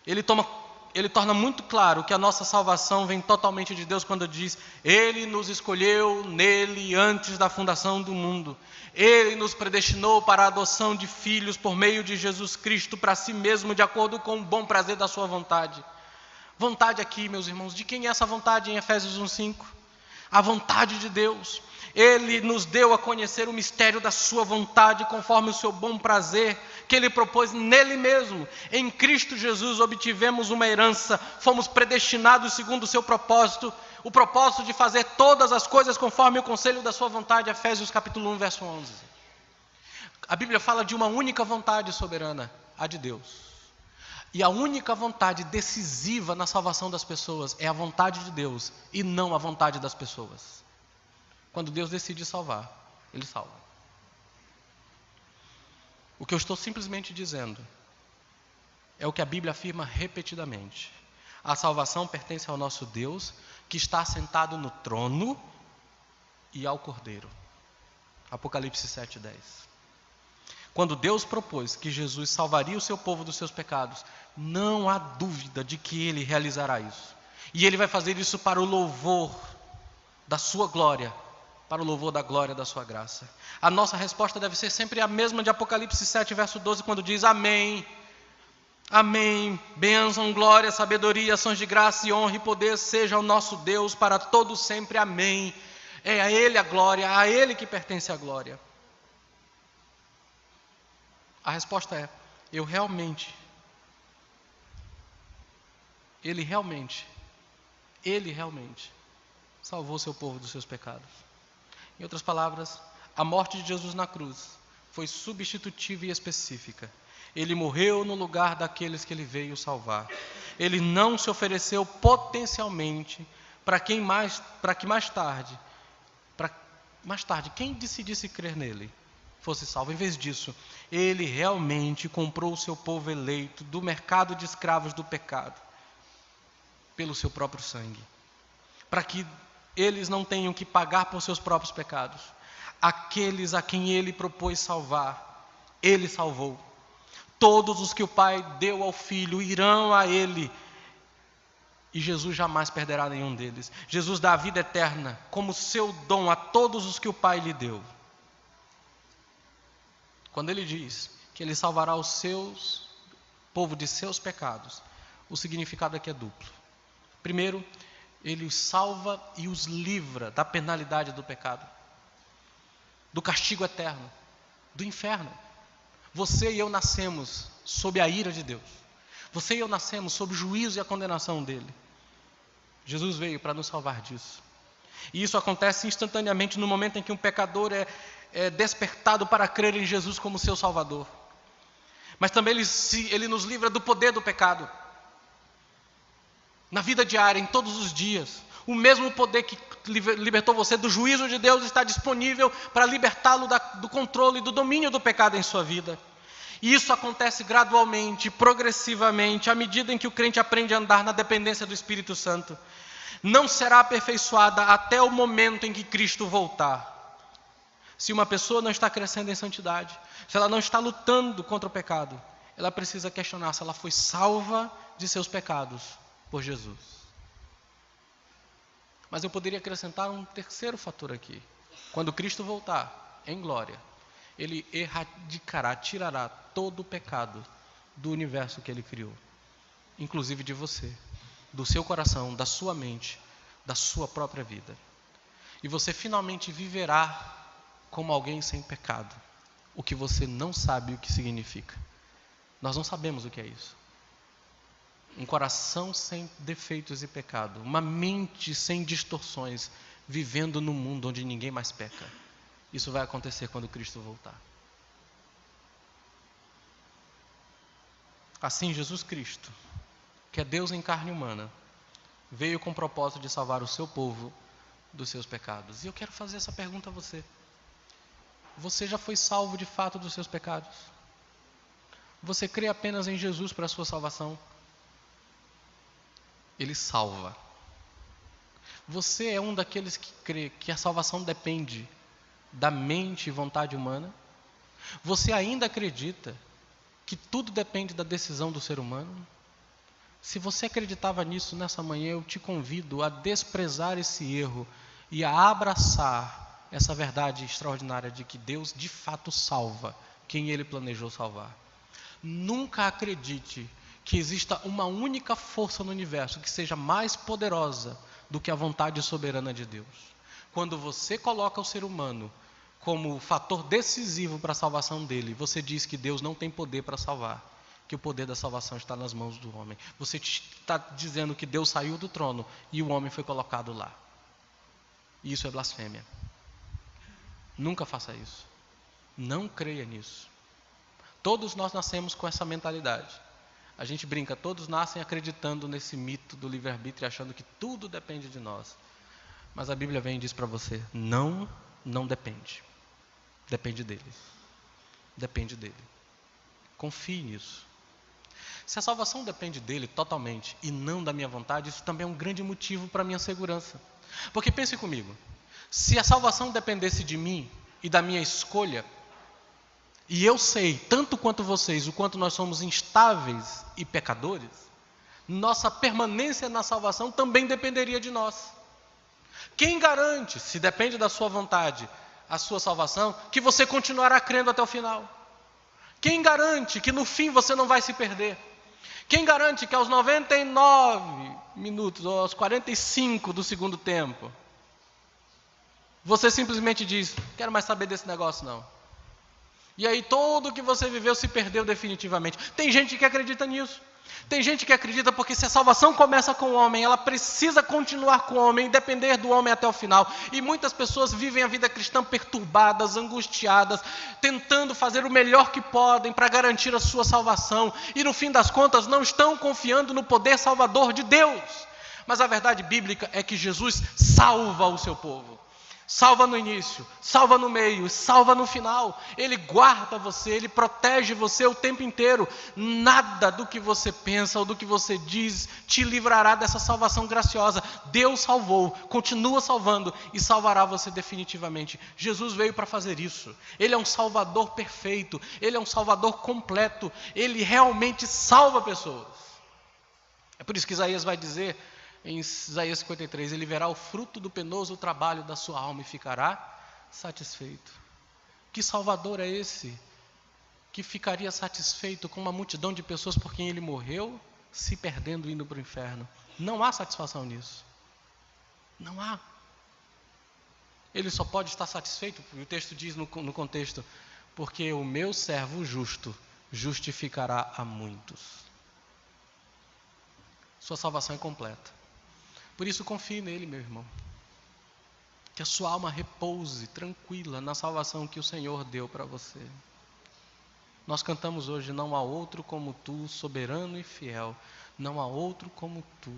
[SPEAKER 1] Ele torna muito claro que a nossa salvação vem totalmente de Deus quando diz: Ele nos escolheu nele antes da fundação do mundo. Ele nos predestinou para a adoção de filhos por meio de Jesus Cristo para si mesmo, de acordo com o bom prazer da sua vontade. Vontade aqui, meus irmãos, de quem é essa vontade em Efésios 1:5? A vontade de Deus. Ele nos deu a conhecer o mistério da sua vontade, conforme o seu bom prazer, que Ele propôs nele mesmo. Em Cristo Jesus obtivemos uma herança, fomos predestinados segundo o seu propósito, o propósito de fazer todas as coisas conforme o conselho da sua vontade, Efésios capítulo 1, verso 11. A Bíblia fala de uma única vontade soberana, a de Deus. E a única vontade decisiva na salvação das pessoas é a vontade de Deus e não a vontade das pessoas. Quando Deus decide salvar, Ele salva. O que eu estou simplesmente dizendo é o que a Bíblia afirma repetidamente. A salvação pertence ao nosso Deus, que está assentado no trono, e ao Cordeiro. Apocalipse 7:10. Quando Deus propôs que Jesus salvaria o seu povo dos seus pecados, não há dúvida de que Ele realizará isso. E Ele vai fazer isso para o louvor da sua glória, para o louvor da glória da sua graça. A nossa resposta deve ser sempre a mesma de Apocalipse 7, verso 12, quando diz: Amém, amém, bênção, glória, sabedoria, ações de graça e honra e poder seja o nosso Deus para todos sempre, amém. É a Ele a glória, a Ele que pertence a glória. A resposta é: Ele realmente salvou seu povo dos seus pecados. Em outras palavras, a morte de Jesus na cruz foi substitutiva e específica. Ele morreu no lugar daqueles que Ele veio salvar. Ele não se ofereceu potencialmente para que mais tarde, quem decidisse crer nele fosse salvo. Em vez disso, Ele realmente comprou o seu povo eleito do mercado de escravos do pecado pelo seu próprio sangue, para que eles não tenham que pagar por seus próprios pecados. Aqueles a quem Ele propôs salvar, Ele salvou. Todos os que o Pai deu ao Filho irão a Ele, e Jesus jamais perderá nenhum deles. Jesus dá a vida eterna como seu dom a todos os que o Pai lhe deu. Quando Ele diz que Ele salvará o povo de seus pecados, o significado aqui é duplo. Primeiro, ele os salva e os livra da penalidade do pecado, do castigo eterno, do inferno. Você e eu nascemos sob a ira de Deus. Você e eu nascemos sob o juízo e a condenação dele. Jesus veio para nos salvar disso. E isso acontece instantaneamente no momento em que um pecador é despertado para crer em Jesus como seu Salvador. Mas também ele nos livra do poder do pecado. Na vida diária, em todos os dias. O mesmo poder que libertou você do juízo de Deus está disponível para libertá-lo do controle e do domínio do pecado em sua vida. E isso acontece gradualmente, progressivamente, à medida em que o crente aprende a andar na dependência do Espírito Santo. Não será aperfeiçoada até o momento em que Cristo voltar. Se uma pessoa não está crescendo em santidade, se ela não está lutando contra o pecado, ela precisa questionar se ela foi salva de seus pecados por Jesus. Mas eu poderia acrescentar um terceiro fator aqui. Quando Cristo voltar em glória, ele erradicará, tirará todo o pecado do universo que ele criou, inclusive de você, do seu coração, da sua mente, da sua própria vida. E você finalmente viverá como alguém sem pecado, o que você não sabe o que significa. Nós não sabemos o que é isso. Um coração sem defeitos e pecado, uma mente sem distorções, vivendo num mundo onde ninguém mais peca. Isso vai acontecer quando Cristo voltar. Assim, Jesus Cristo, que é Deus em carne humana, veio com o propósito de salvar o seu povo dos seus pecados. E eu quero fazer essa pergunta a você. Você já foi salvo de fato dos seus pecados? Você crê apenas em Jesus para a sua salvação? Ele salva. Você é um daqueles que crê que a salvação depende da mente e vontade humana? Você ainda acredita que tudo depende da decisão do ser humano? Se você acreditava nisso nessa manhã, eu te convido a desprezar esse erro e a abraçar essa verdade extraordinária de que Deus de fato salva quem Ele planejou salvar. Nunca acredite que exista uma única força no universo que seja mais poderosa do que a vontade soberana de Deus. Quando você coloca o ser humano como fator decisivo para a salvação dele, você diz que Deus não tem poder para salvar, que o poder da salvação está nas mãos do homem. Você está dizendo que Deus saiu do trono e o homem foi colocado lá. E isso é blasfêmia. Nunca faça isso. Não creia nisso. Todos nós nascemos com essa mentalidade. A gente brinca, todos nascem acreditando nesse mito do livre-arbítrio, achando que tudo depende de nós. Mas a Bíblia vem e diz para você, não depende. Depende dele. Depende dele. Confie nisso. Se a salvação depende dele totalmente e não da minha vontade, isso também é um grande motivo para a minha segurança. Porque pense comigo, se a salvação dependesse de mim e da minha escolha, e eu sei, tanto quanto vocês, o quanto nós somos instáveis e pecadores, nossa permanência na salvação também dependeria de nós. Quem garante, se depende da sua vontade, a sua salvação, que você continuará crendo até o final? Quem garante que no fim você não vai se perder? Quem garante que aos 99 minutos, ou aos 45 do segundo tempo, você simplesmente diz, não quero mais saber desse negócio não. E aí tudo o que você viveu se perdeu definitivamente. Tem gente que acredita nisso. Tem gente que acredita porque se a salvação começa com o homem, ela precisa continuar com o homem, depender do homem até o final. E muitas pessoas vivem a vida cristã perturbadas, angustiadas, tentando fazer o melhor que podem para garantir a sua salvação. E no fim das contas não estão confiando no poder salvador de Deus. Mas a verdade bíblica é que Jesus salva o seu povo. Salva no início, salva no meio, salva no final. Ele guarda você, Ele protege você o tempo inteiro. Nada do que você pensa ou do que você diz te livrará dessa salvação graciosa. Deus salvou, continua salvando e salvará você definitivamente. Jesus veio para fazer isso. Ele é um salvador perfeito, Ele é um salvador completo. Ele realmente salva pessoas. É por isso que Isaías vai dizer, em Isaías 53, ele verá o fruto do penoso trabalho da sua alma e ficará satisfeito. Que Salvador é esse que ficaria satisfeito com uma multidão de pessoas por quem ele morreu, se perdendo e indo para o inferno? Não há satisfação nisso. Não há. Ele só pode estar satisfeito, o texto diz no contexto, porque o meu servo justo justificará a muitos. Sua salvação é completa. Por isso confie nele, meu irmão. Que a sua alma repouse tranquila na salvação que o Senhor deu para você. Nós cantamos hoje, não há outro como tu, soberano e fiel. Não há outro como tu,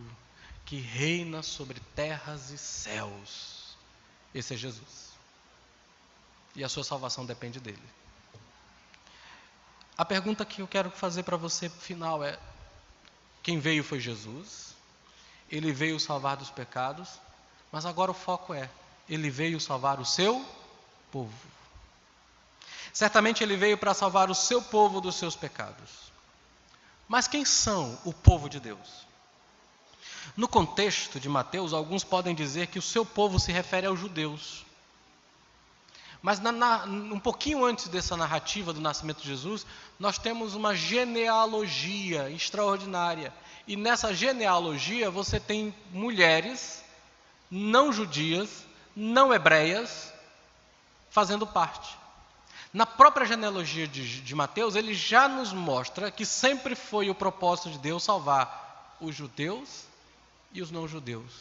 [SPEAKER 1] que reina sobre terras e céus. Esse é Jesus. E a sua salvação depende dele. A pergunta que eu quero fazer para você final é: quem veio foi Jesus. Ele veio salvar dos pecados. Mas agora o foco é: ele veio salvar o seu povo. Certamente ele veio para salvar o seu povo dos seus pecados. Mas quem são o povo de Deus? No contexto de Mateus, alguns podem dizer que o seu povo se refere aos judeus. Mas um pouquinho antes dessa narrativa do nascimento de Jesus, nós temos uma genealogia extraordinária. E nessa genealogia você tem mulheres não judias, não hebreias, fazendo parte. Na própria genealogia de Mateus, ele já nos mostra que sempre foi o propósito de Deus salvar os judeus e os não judeus,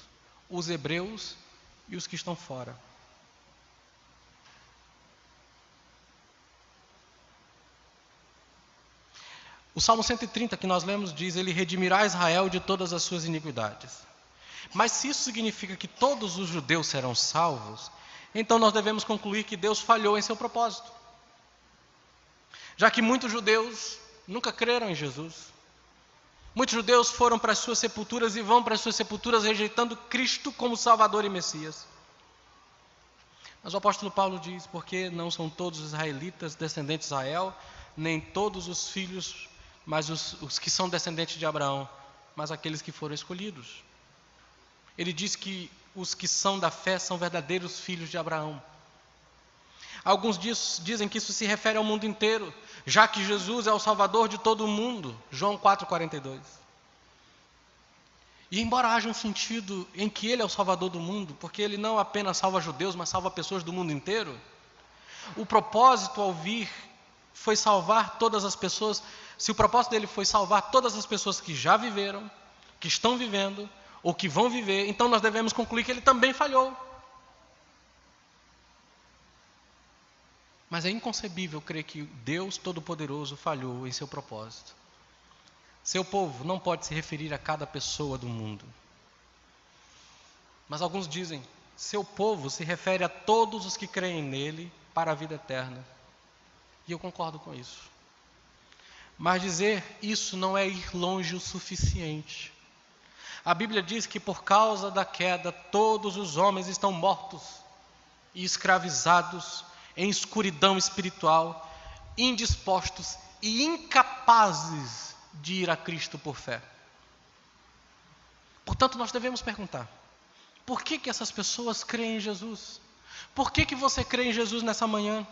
[SPEAKER 1] os hebreus e os que estão fora. O Salmo 130 que nós lemos diz: ele redimirá Israel de todas as suas iniquidades. Mas se isso significa que todos os judeus serão salvos, então nós devemos concluir que Deus falhou em seu propósito. Já que muitos judeus nunca creram em Jesus. Muitos judeus foram para as suas sepulturas e vão para as suas sepulturas rejeitando Cristo como Salvador e Messias. Mas o apóstolo Paulo diz: porque não são todos os israelitas descendentes de Israel, nem todos os filhos, mas os que são descendentes de Abraão, mas aqueles que foram escolhidos. Ele diz que os que são da fé são verdadeiros filhos de Abraão. Alguns dizem que isso se refere ao mundo inteiro, já que Jesus é o Salvador de todo o mundo. João 4,42. E embora haja um sentido em que Ele é o Salvador do mundo, porque Ele não apenas salva judeus, mas salva pessoas do mundo inteiro, o propósito ao vir foi salvar todas as pessoas. Se o propósito dele foi salvar todas as pessoas que já viveram, que estão vivendo, ou que vão viver, então nós devemos concluir que Ele também falhou. Mas é inconcebível crer que Deus Todo-Poderoso falhou em seu propósito. Seu povo não pode se referir a cada pessoa do mundo. Mas alguns dizem: seu povo se refere a todos os que creem nele para a vida eterna. E eu concordo com isso. Mas dizer isso não é ir longe o suficiente. A Bíblia diz que por causa da queda, todos os homens estão mortos e escravizados em escuridão espiritual, indispostos e incapazes de ir a Cristo por fé. Portanto, nós devemos perguntar: por que essas pessoas creem em Jesus? Por que você crê em Jesus nessa manhã?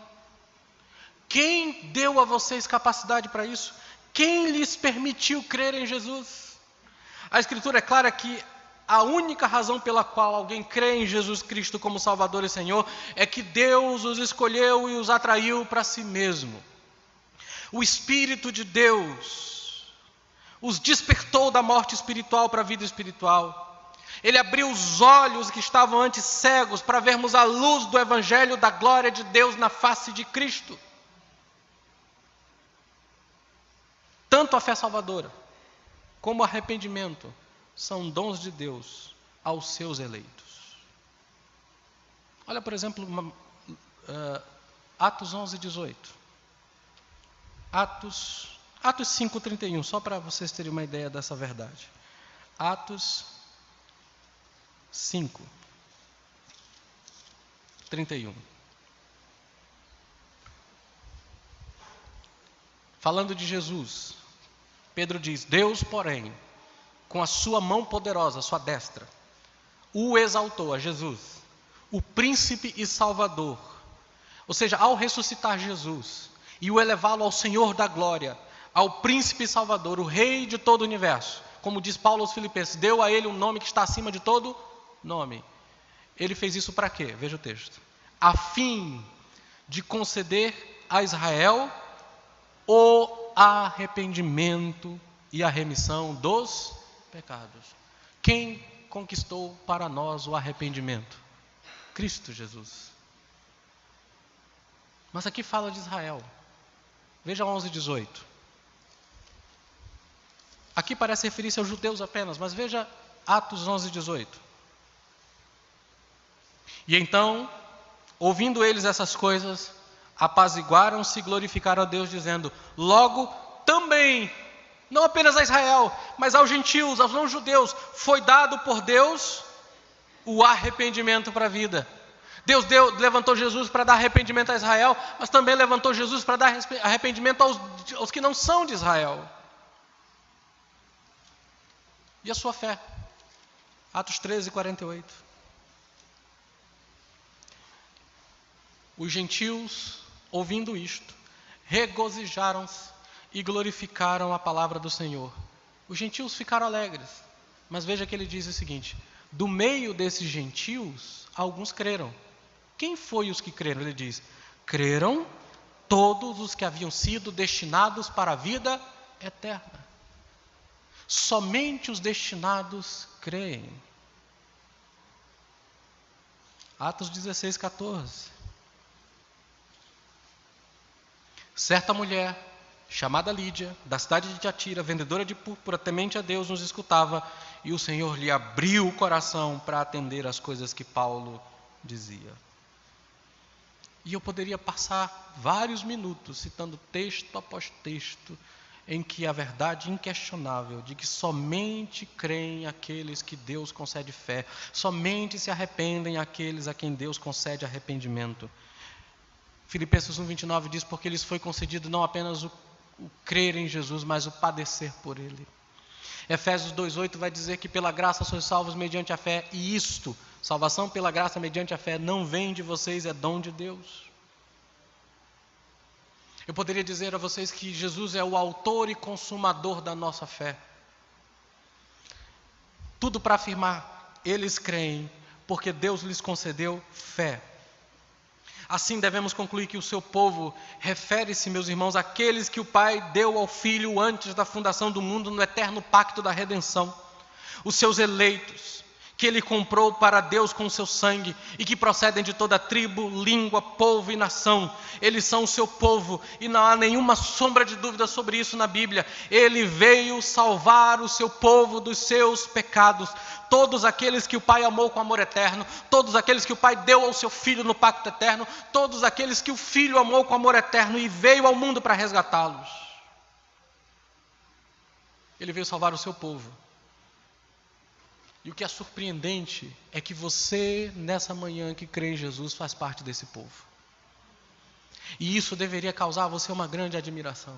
[SPEAKER 1] Quem deu a vocês capacidade para isso? Quem lhes permitiu crer em Jesus? A Escritura é clara que a única razão pela qual alguém crê em Jesus Cristo como Salvador e Senhor é que Deus os escolheu e os atraiu para si mesmo. O Espírito de Deus os despertou da morte espiritual para a vida espiritual. Ele abriu os olhos que estavam antes cegos para vermos a luz do Evangelho da glória de Deus na face de Cristo. Tanto a fé salvadora como o arrependimento são dons de Deus aos seus eleitos. Olha, por exemplo, Atos 11:18. Atos 5:31, só para vocês terem uma ideia dessa verdade. Atos 5:31. Falando de Jesus, Pedro diz: Deus, porém, com a sua mão poderosa, a sua destra, o exaltou, a Jesus, o príncipe e salvador. Ou seja, ao ressuscitar Jesus e o elevá-lo ao Senhor da glória, ao príncipe e salvador, o rei de todo o universo, como diz Paulo aos Filipenses, deu a ele um nome que está acima de todo nome. Ele fez isso para quê? Veja o texto. A fim de conceder a Israel o arrependimento e a remissão dos pecados. Quem conquistou para nós o arrependimento? Cristo Jesus. Mas aqui fala de Israel. Veja 11:18. Aqui parece referir-se aos judeus apenas, mas veja Atos 11:18. E então, ouvindo eles essas coisas, apaziguaram-se e glorificaram a Deus, dizendo: logo também, não apenas a Israel, mas aos gentios, aos não-judeus, foi dado por Deus o arrependimento para a vida. Deus levantou Jesus para dar arrependimento a Israel, mas também levantou Jesus para dar arrependimento aos que não são de Israel. E a sua fé? Atos 13:48. Os gentios, ouvindo isto, regozijaram-se e glorificaram a palavra do Senhor. Os gentios ficaram alegres, mas veja que ele diz o seguinte: do meio desses gentios, alguns creram. Quem foi os que creram? Ele diz: creram todos os que haviam sido destinados para a vida eterna. Somente os destinados creem. Atos 16:14. Certa mulher, chamada Lídia, da cidade de Tiatira, vendedora de púrpura, temente a Deus, nos escutava, e o Senhor lhe abriu o coração para atender às coisas que Paulo dizia. E eu poderia passar vários minutos citando texto após texto, em que a verdade inquestionável de que somente creem aqueles que Deus concede fé, somente se arrependem aqueles a quem Deus concede arrependimento. Filipenses 1:29 diz: porque lhes foi concedido não apenas o crer em Jesus, mas o padecer por Ele. Efésios 2:8 vai dizer que pela graça sois salvos mediante a fé, e isto, salvação pela graça mediante a fé, não vem de vocês, é dom de Deus. Eu poderia dizer a vocês que Jesus é o autor e consumador da nossa fé. Tudo para afirmar, eles creem, porque Deus lhes concedeu fé. Assim devemos concluir que o seu povo refere-se, meus irmãos, àqueles que o Pai deu ao Filho antes da fundação do mundo no eterno pacto da redenção. Os seus eleitos, que Ele comprou para Deus com o seu sangue e que procedem de toda tribo, língua, povo e nação. Eles são o seu povo e não há nenhuma sombra de dúvida sobre isso na Bíblia. Ele veio salvar o seu povo dos seus pecados. Todos aqueles que o Pai amou com amor eterno, todos aqueles que o Pai deu ao seu Filho no pacto eterno, todos aqueles que o Filho amou com amor eterno e veio ao mundo para resgatá-los. Ele veio salvar o seu povo. E o que é surpreendente é que você, nessa manhã que crê em Jesus, faz parte desse povo. E isso deveria causar a você uma grande admiração.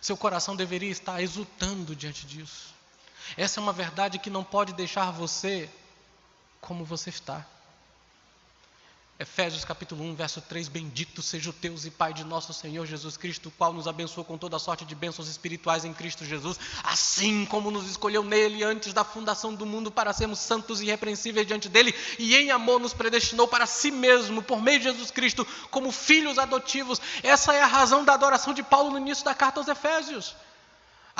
[SPEAKER 1] Seu coração deveria estar exultando diante disso. Essa é uma verdade que não pode deixar você como você está. Efésios capítulo 1, verso 3, bendito seja o Deus e Pai de nosso Senhor Jesus Cristo, o qual nos abençoou com toda sorte de bênçãos espirituais em Cristo Jesus, assim como nos escolheu nele antes da fundação do mundo para sermos santos e irrepreensíveis diante dele, e em amor nos predestinou para si mesmo, por meio de Jesus Cristo, como filhos adotivos. Essa é a razão da adoração de Paulo no início da carta aos Efésios.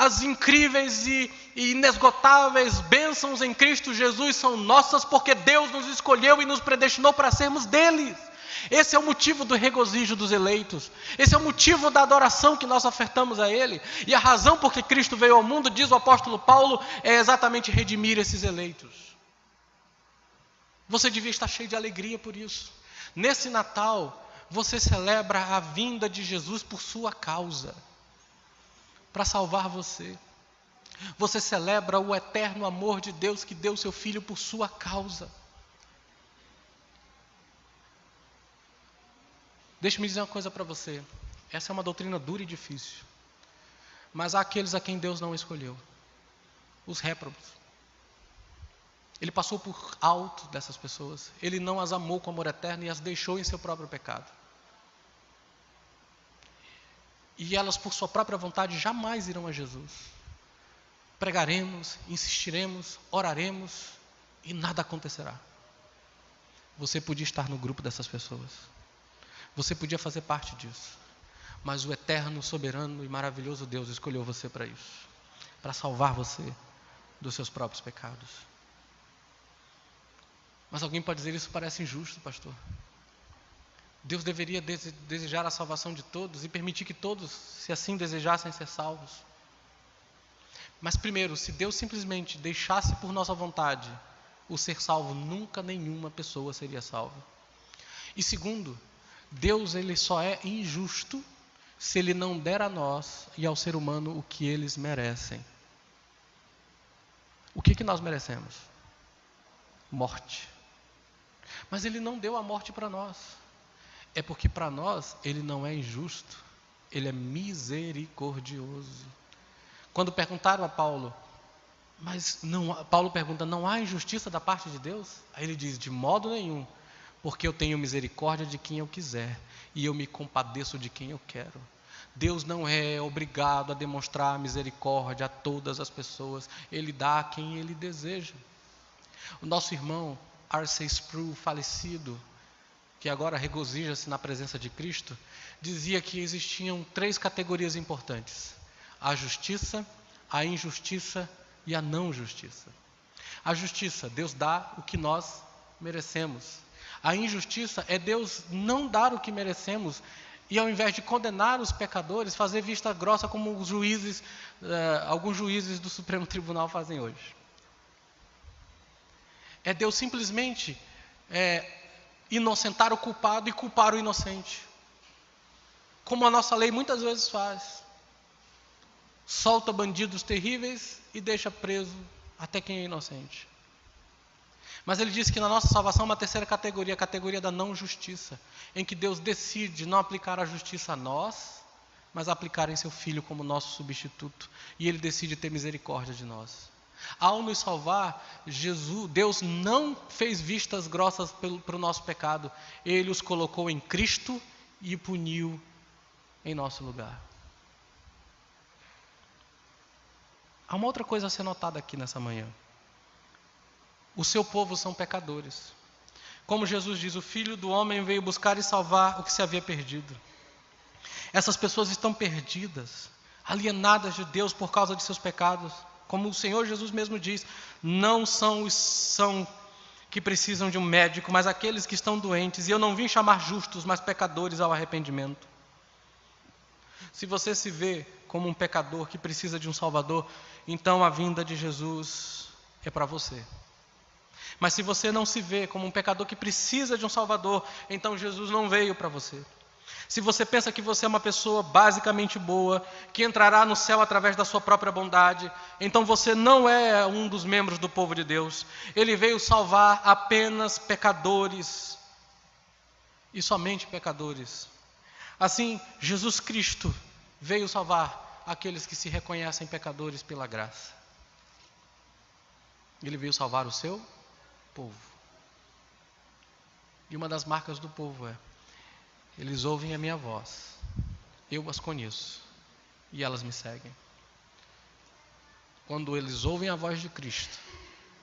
[SPEAKER 1] As incríveis e inesgotáveis bênçãos em Cristo Jesus são nossas porque Deus nos escolheu e nos predestinou para sermos deles. Esse é o motivo do regozijo dos eleitos. Esse é o motivo da adoração que nós ofertamos a Ele. E a razão por que Cristo veio ao mundo, diz o apóstolo Paulo, é exatamente redimir esses eleitos. Você devia estar cheio de alegria por isso. Nesse Natal, você celebra a vinda de Jesus por sua causa, para salvar você. Você celebra o eterno amor de Deus que deu seu Filho por sua causa. Deixa-me dizer uma coisa para você. Essa é uma doutrina dura e difícil. Mas há aqueles a quem Deus não escolheu. Os réprobos. Ele passou por alto dessas pessoas. Ele não as amou com amor eterno e as deixou em seu próprio pecado. E elas, por sua própria vontade, jamais irão a Jesus. Pregaremos, insistiremos, oraremos e nada acontecerá. Você podia estar no grupo dessas pessoas. Você podia fazer parte disso. Mas o eterno, soberano e maravilhoso Deus escolheu você para isso. Para salvar você dos seus próprios pecados. Mas alguém pode dizer, isso parece injusto, pastor. Deus deveria desejar a salvação de todos e permitir que todos, se assim desejassem, ser salvos. Mas primeiro, se Deus simplesmente deixasse por nossa vontade o ser salvo, nunca nenhuma pessoa seria salva. E segundo, Deus ele só é injusto se Ele não der a nós e ao ser humano o que eles merecem. O que nós merecemos? Morte. Mas Ele não deu a morte para nós. É porque para nós Ele não é injusto, Ele é misericordioso. Quando perguntaram a Paulo, Paulo pergunta, não há injustiça da parte de Deus? Aí ele diz, de modo nenhum, porque eu tenho misericórdia de quem eu quiser e eu me compadeço de quem eu quero. Deus não é obrigado a demonstrar misericórdia a todas as pessoas, Ele dá a quem Ele deseja. O nosso irmão R.C. Sproul, falecido, que agora regozija-se na presença de Cristo, dizia que existiam 3 categorias importantes: a justiça, a injustiça e a não justiça. A justiça, Deus dá o que nós merecemos. A injustiça é Deus não dar o que merecemos e, ao invés de condenar os pecadores, fazer vista grossa como os juízes, alguns juízes do Supremo Tribunal fazem hoje. É Deus simplesmente inocentar o culpado e culpar o inocente, como a nossa lei muitas vezes faz. Solta bandidos terríveis e deixa preso até quem é inocente. Mas ele diz que na nossa salvação há uma terceira categoria, a categoria da não justiça, em que Deus decide não aplicar a justiça a nós, mas aplicar em seu Filho como nosso substituto, e Ele decide ter misericórdia de nós. Ao nos salvar, Deus não fez vistas grossas para o nosso pecado, Ele os colocou em Cristo e puniu em nosso lugar. Há uma outra coisa a ser notada aqui nessa manhã. O seu povo são pecadores. Como Jesus diz, o Filho do Homem veio buscar e salvar o que se havia perdido. Essas pessoas estão perdidas, alienadas de Deus por causa de seus pecados. Como o Senhor Jesus mesmo diz, não são os que precisam de um médico, mas aqueles que estão doentes. E eu não vim chamar justos, mas pecadores ao arrependimento. Se você se vê como um pecador que precisa de um Salvador, então a vinda de Jesus é para você. Mas se você não se vê como um pecador que precisa de um Salvador, então Jesus não veio para você. Se você pensa que você é uma pessoa basicamente boa, que entrará no céu através da sua própria bondade, então você não é um dos membros do povo de Deus. Ele veio salvar apenas pecadores, e somente pecadores. Assim, Jesus Cristo veio salvar aqueles que se reconhecem pecadores pela graça. Ele veio salvar o seu povo. E uma das marcas do povo eles ouvem a minha voz, eu as conheço e elas me seguem. Quando eles ouvem a voz de Cristo,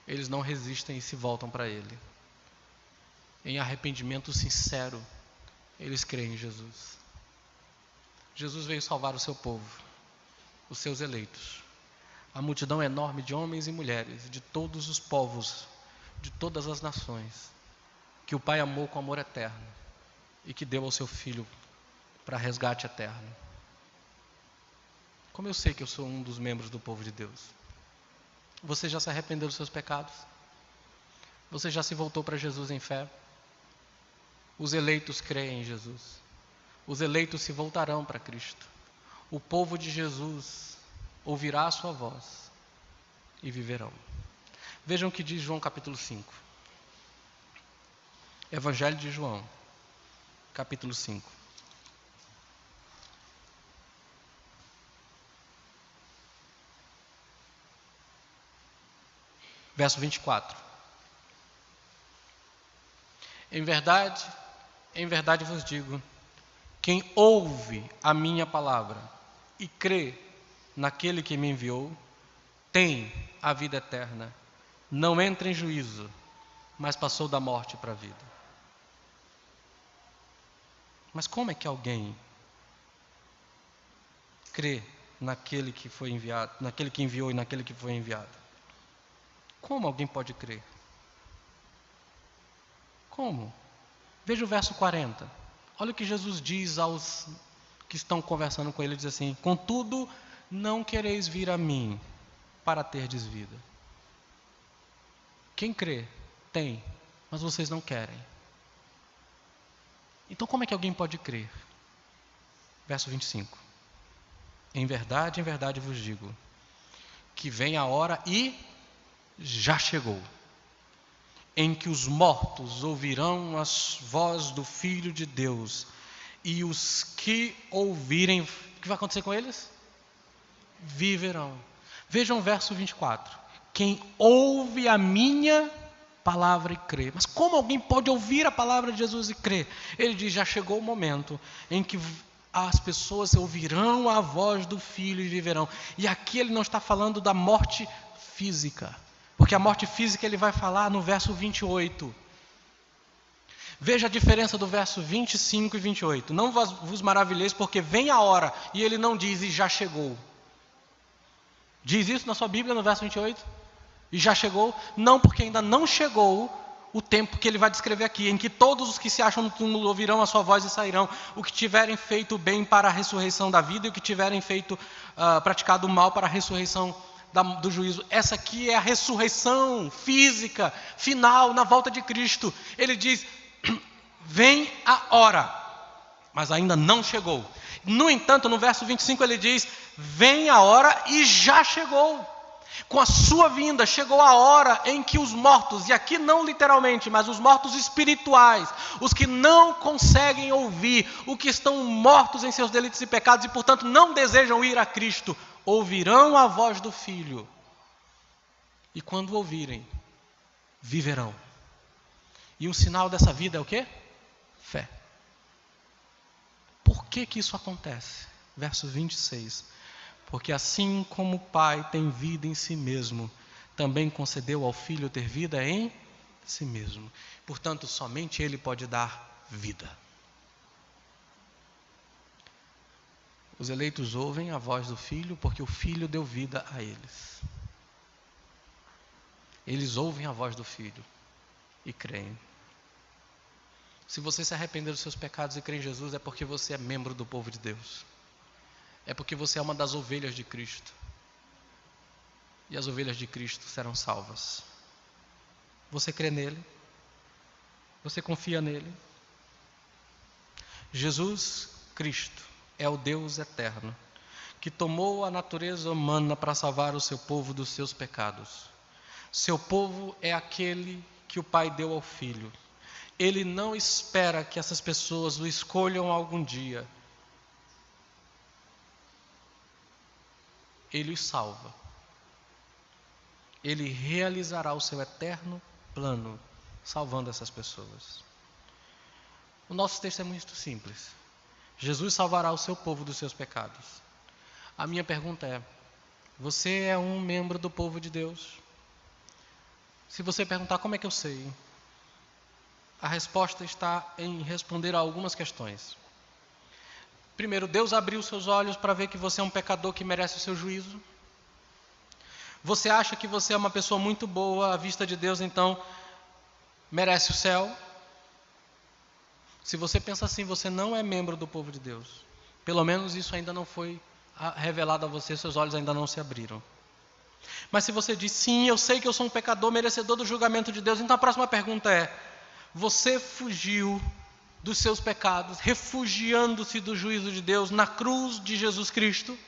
[SPEAKER 1] eles não resistem e se voltam para Ele. Em arrependimento sincero, eles creem em Jesus. Jesus veio salvar o seu povo, os seus eleitos, a multidão enorme de homens e mulheres, de todos os povos, de todas as nações, que o Pai amou com amor eterno e que deu ao seu Filho para resgate eterno. Como eu sei que eu sou um dos membros do povo de Deus? Você já se arrependeu dos seus pecados? Você já se voltou para Jesus em fé? Os eleitos creem em Jesus. Os eleitos se voltarão para Cristo. O povo de Jesus ouvirá a sua voz e viverão. Vejam o que diz João capítulo 5. Evangelho de João, capítulo 5. Verso 24. Em verdade vos digo, quem ouve a minha palavra e crê naquele que me enviou, tem a vida eterna, não entra em juízo, mas passou da morte para a vida. Mas como é que alguém crê naquele que foi enviado, naquele que enviou e naquele que foi enviado? Como alguém pode crer? Como? Veja o verso 40. Olha o que Jesus diz aos que estão conversando com ele, diz assim: contudo, não quereis vir a mim para terdes vida. Quem crê, tem, mas vocês não querem. Então como é que alguém pode crer? Verso 25. Em verdade vos digo, que vem a hora e já chegou, em que os mortos ouvirão a voz do Filho de Deus, e os que ouvirem, o que vai acontecer com eles? Viverão. Vejam o verso 24. Quem ouve a minha palavra e crê. Mas como alguém pode ouvir a palavra de Jesus e crer? Ele diz, já chegou o momento em que as pessoas ouvirão a voz do Filho e viverão. E aqui ele não está falando da morte física, porque a morte física ele vai falar no verso 28. Veja a diferença do verso 25 e 28. Não vos maravilheis, porque vem a hora, e ele não diz, e já chegou. Diz isso na sua Bíblia, no verso 28? E já chegou? Não, porque ainda não chegou o tempo que ele vai descrever aqui, em que todos os que se acham no túmulo ouvirão a sua voz e sairão, o que tiverem feito bem para a ressurreição da vida, e o que tiverem feito, praticado mal para a ressurreição do juízo. Essa aqui é a ressurreição física, final, na volta de Cristo. Ele diz, vem a hora, mas ainda não chegou. No entanto, no verso 25 ele diz, vem a hora e já chegou. Com a sua vinda, chegou a hora em que os mortos, e aqui não literalmente, mas os mortos espirituais, os que não conseguem ouvir, os que estão mortos em seus delitos e pecados e portanto não desejam ir a Cristo, ouvirão a voz do Filho. E quando ouvirem, viverão. E um sinal dessa vida é o quê? Fé. Por que que isso acontece? Verso 26. Porque assim como o Pai tem vida em si mesmo, também concedeu ao Filho ter vida em si mesmo. Portanto, somente Ele pode dar vida. Os eleitos ouvem a voz do Filho, porque o Filho deu vida a eles. Eles ouvem a voz do Filho e creem. Se você se arrepender dos seus pecados e crer em Jesus, é porque você é membro do povo de Deus. É porque você é uma das ovelhas de Cristo. E as ovelhas de Cristo serão salvas. Você crê nele? Você confia nele? Jesus Cristo é o Deus eterno, que tomou a natureza humana para salvar o seu povo dos seus pecados. Seu povo é aquele que o Pai deu ao Filho. Ele não espera que essas pessoas o escolham algum dia. Ele os salva. Ele realizará o seu eterno plano, salvando essas pessoas. O nosso texto é muito simples. Jesus salvará o seu povo dos seus pecados. A minha pergunta é, você é um membro do povo de Deus? Se você perguntar como é que eu sei, a resposta está em responder a algumas questões. Primeiro, Deus abriu seus olhos para ver que você é um pecador que merece o seu juízo? Você acha que você é uma pessoa muito boa à vista de Deus, então merece o céu? Se você pensa assim, você não é membro do povo de Deus. Pelo menos isso ainda não foi revelado a você, seus olhos ainda não se abriram. Mas se você diz, sim, eu sei que eu sou um pecador merecedor do julgamento de Deus, então a próxima pergunta é, você fugiu dos seus pecados, refugiando-se do juízo de Deus na cruz de Jesus Cristo?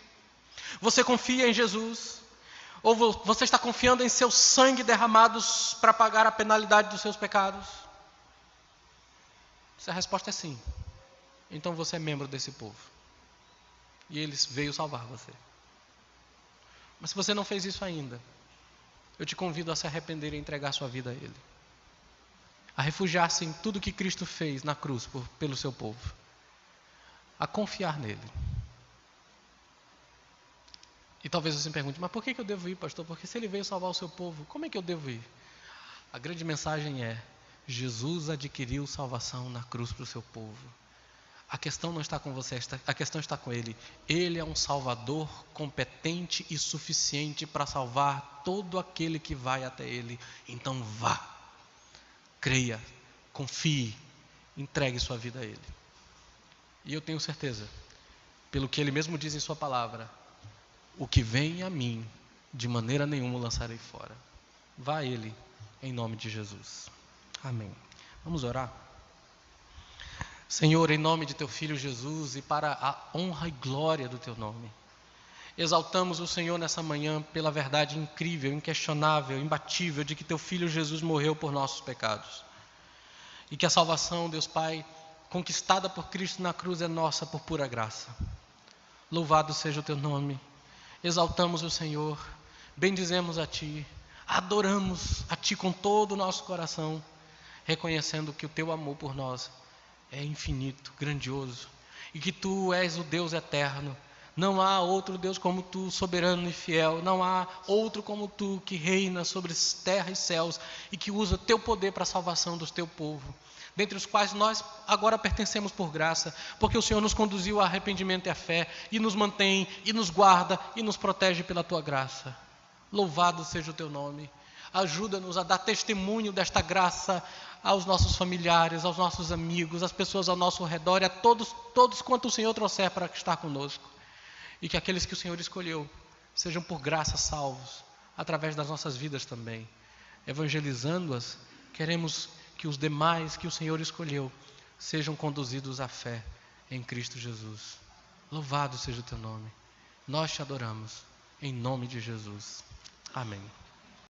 [SPEAKER 1] Você confia em Jesus? Ou você está confiando em seu sangue derramado para pagar a penalidade dos seus pecados? Se a resposta é sim, então você é membro desse povo. E ele veio salvar você. Mas se você não fez isso ainda, eu te convido a se arrepender e entregar sua vida a Ele. A refugiar-se em tudo que Cristo fez na cruz pelo seu povo. A confiar nele. E talvez você me pergunte, mas por que eu devo ir, pastor? Porque se ele veio salvar o seu povo, como é que eu devo ir? A grande mensagem é, Jesus adquiriu salvação na cruz para o seu povo. A questão não está com você, a questão está com Ele. Ele é um Salvador competente e suficiente para salvar todo aquele que vai até Ele. Então vá, creia, confie, entregue sua vida a Ele. E eu tenho certeza, pelo que Ele mesmo diz em sua palavra, o que vem a mim, de maneira nenhuma o lançarei fora. Vá a Ele, em nome de Jesus. Amém. Vamos orar? Senhor, em nome de Teu Filho Jesus e para a honra e glória do Teu nome, exaltamos o Senhor nessa manhã pela verdade incrível, inquestionável, imbatível de que Teu Filho Jesus morreu por nossos pecados. E que a salvação, Deus Pai, conquistada por Cristo na cruz é nossa por pura graça. Louvado seja o Teu nome. Exaltamos o Senhor, bendizemos a Ti, adoramos a Ti com todo o nosso coração, reconhecendo que o Teu amor por nós é infinito, grandioso, e que Tu és o Deus eterno. Não há outro Deus como Tu, soberano e fiel. Não há outro como Tu, que reina sobre terra e céus e que usa o Teu poder para a salvação do Teu povo, dentre os quais nós agora pertencemos por graça, porque o Senhor nos conduziu ao arrependimento e à fé, e nos mantém, e nos guarda, e nos protege pela Tua graça. Louvado seja o Teu nome. Ajuda-nos a dar testemunho desta graça aos nossos familiares, aos nossos amigos, às pessoas ao nosso redor, e a todos quanto o Senhor trouxer para estar conosco. E que aqueles que o Senhor escolheu sejam por graça salvos, através das nossas vidas também. Evangelizando-as, queremos que os demais que o Senhor escolheu sejam conduzidos à fé em Cristo Jesus. Louvado seja o Teu nome. Nós Te adoramos, em nome de Jesus. Amém.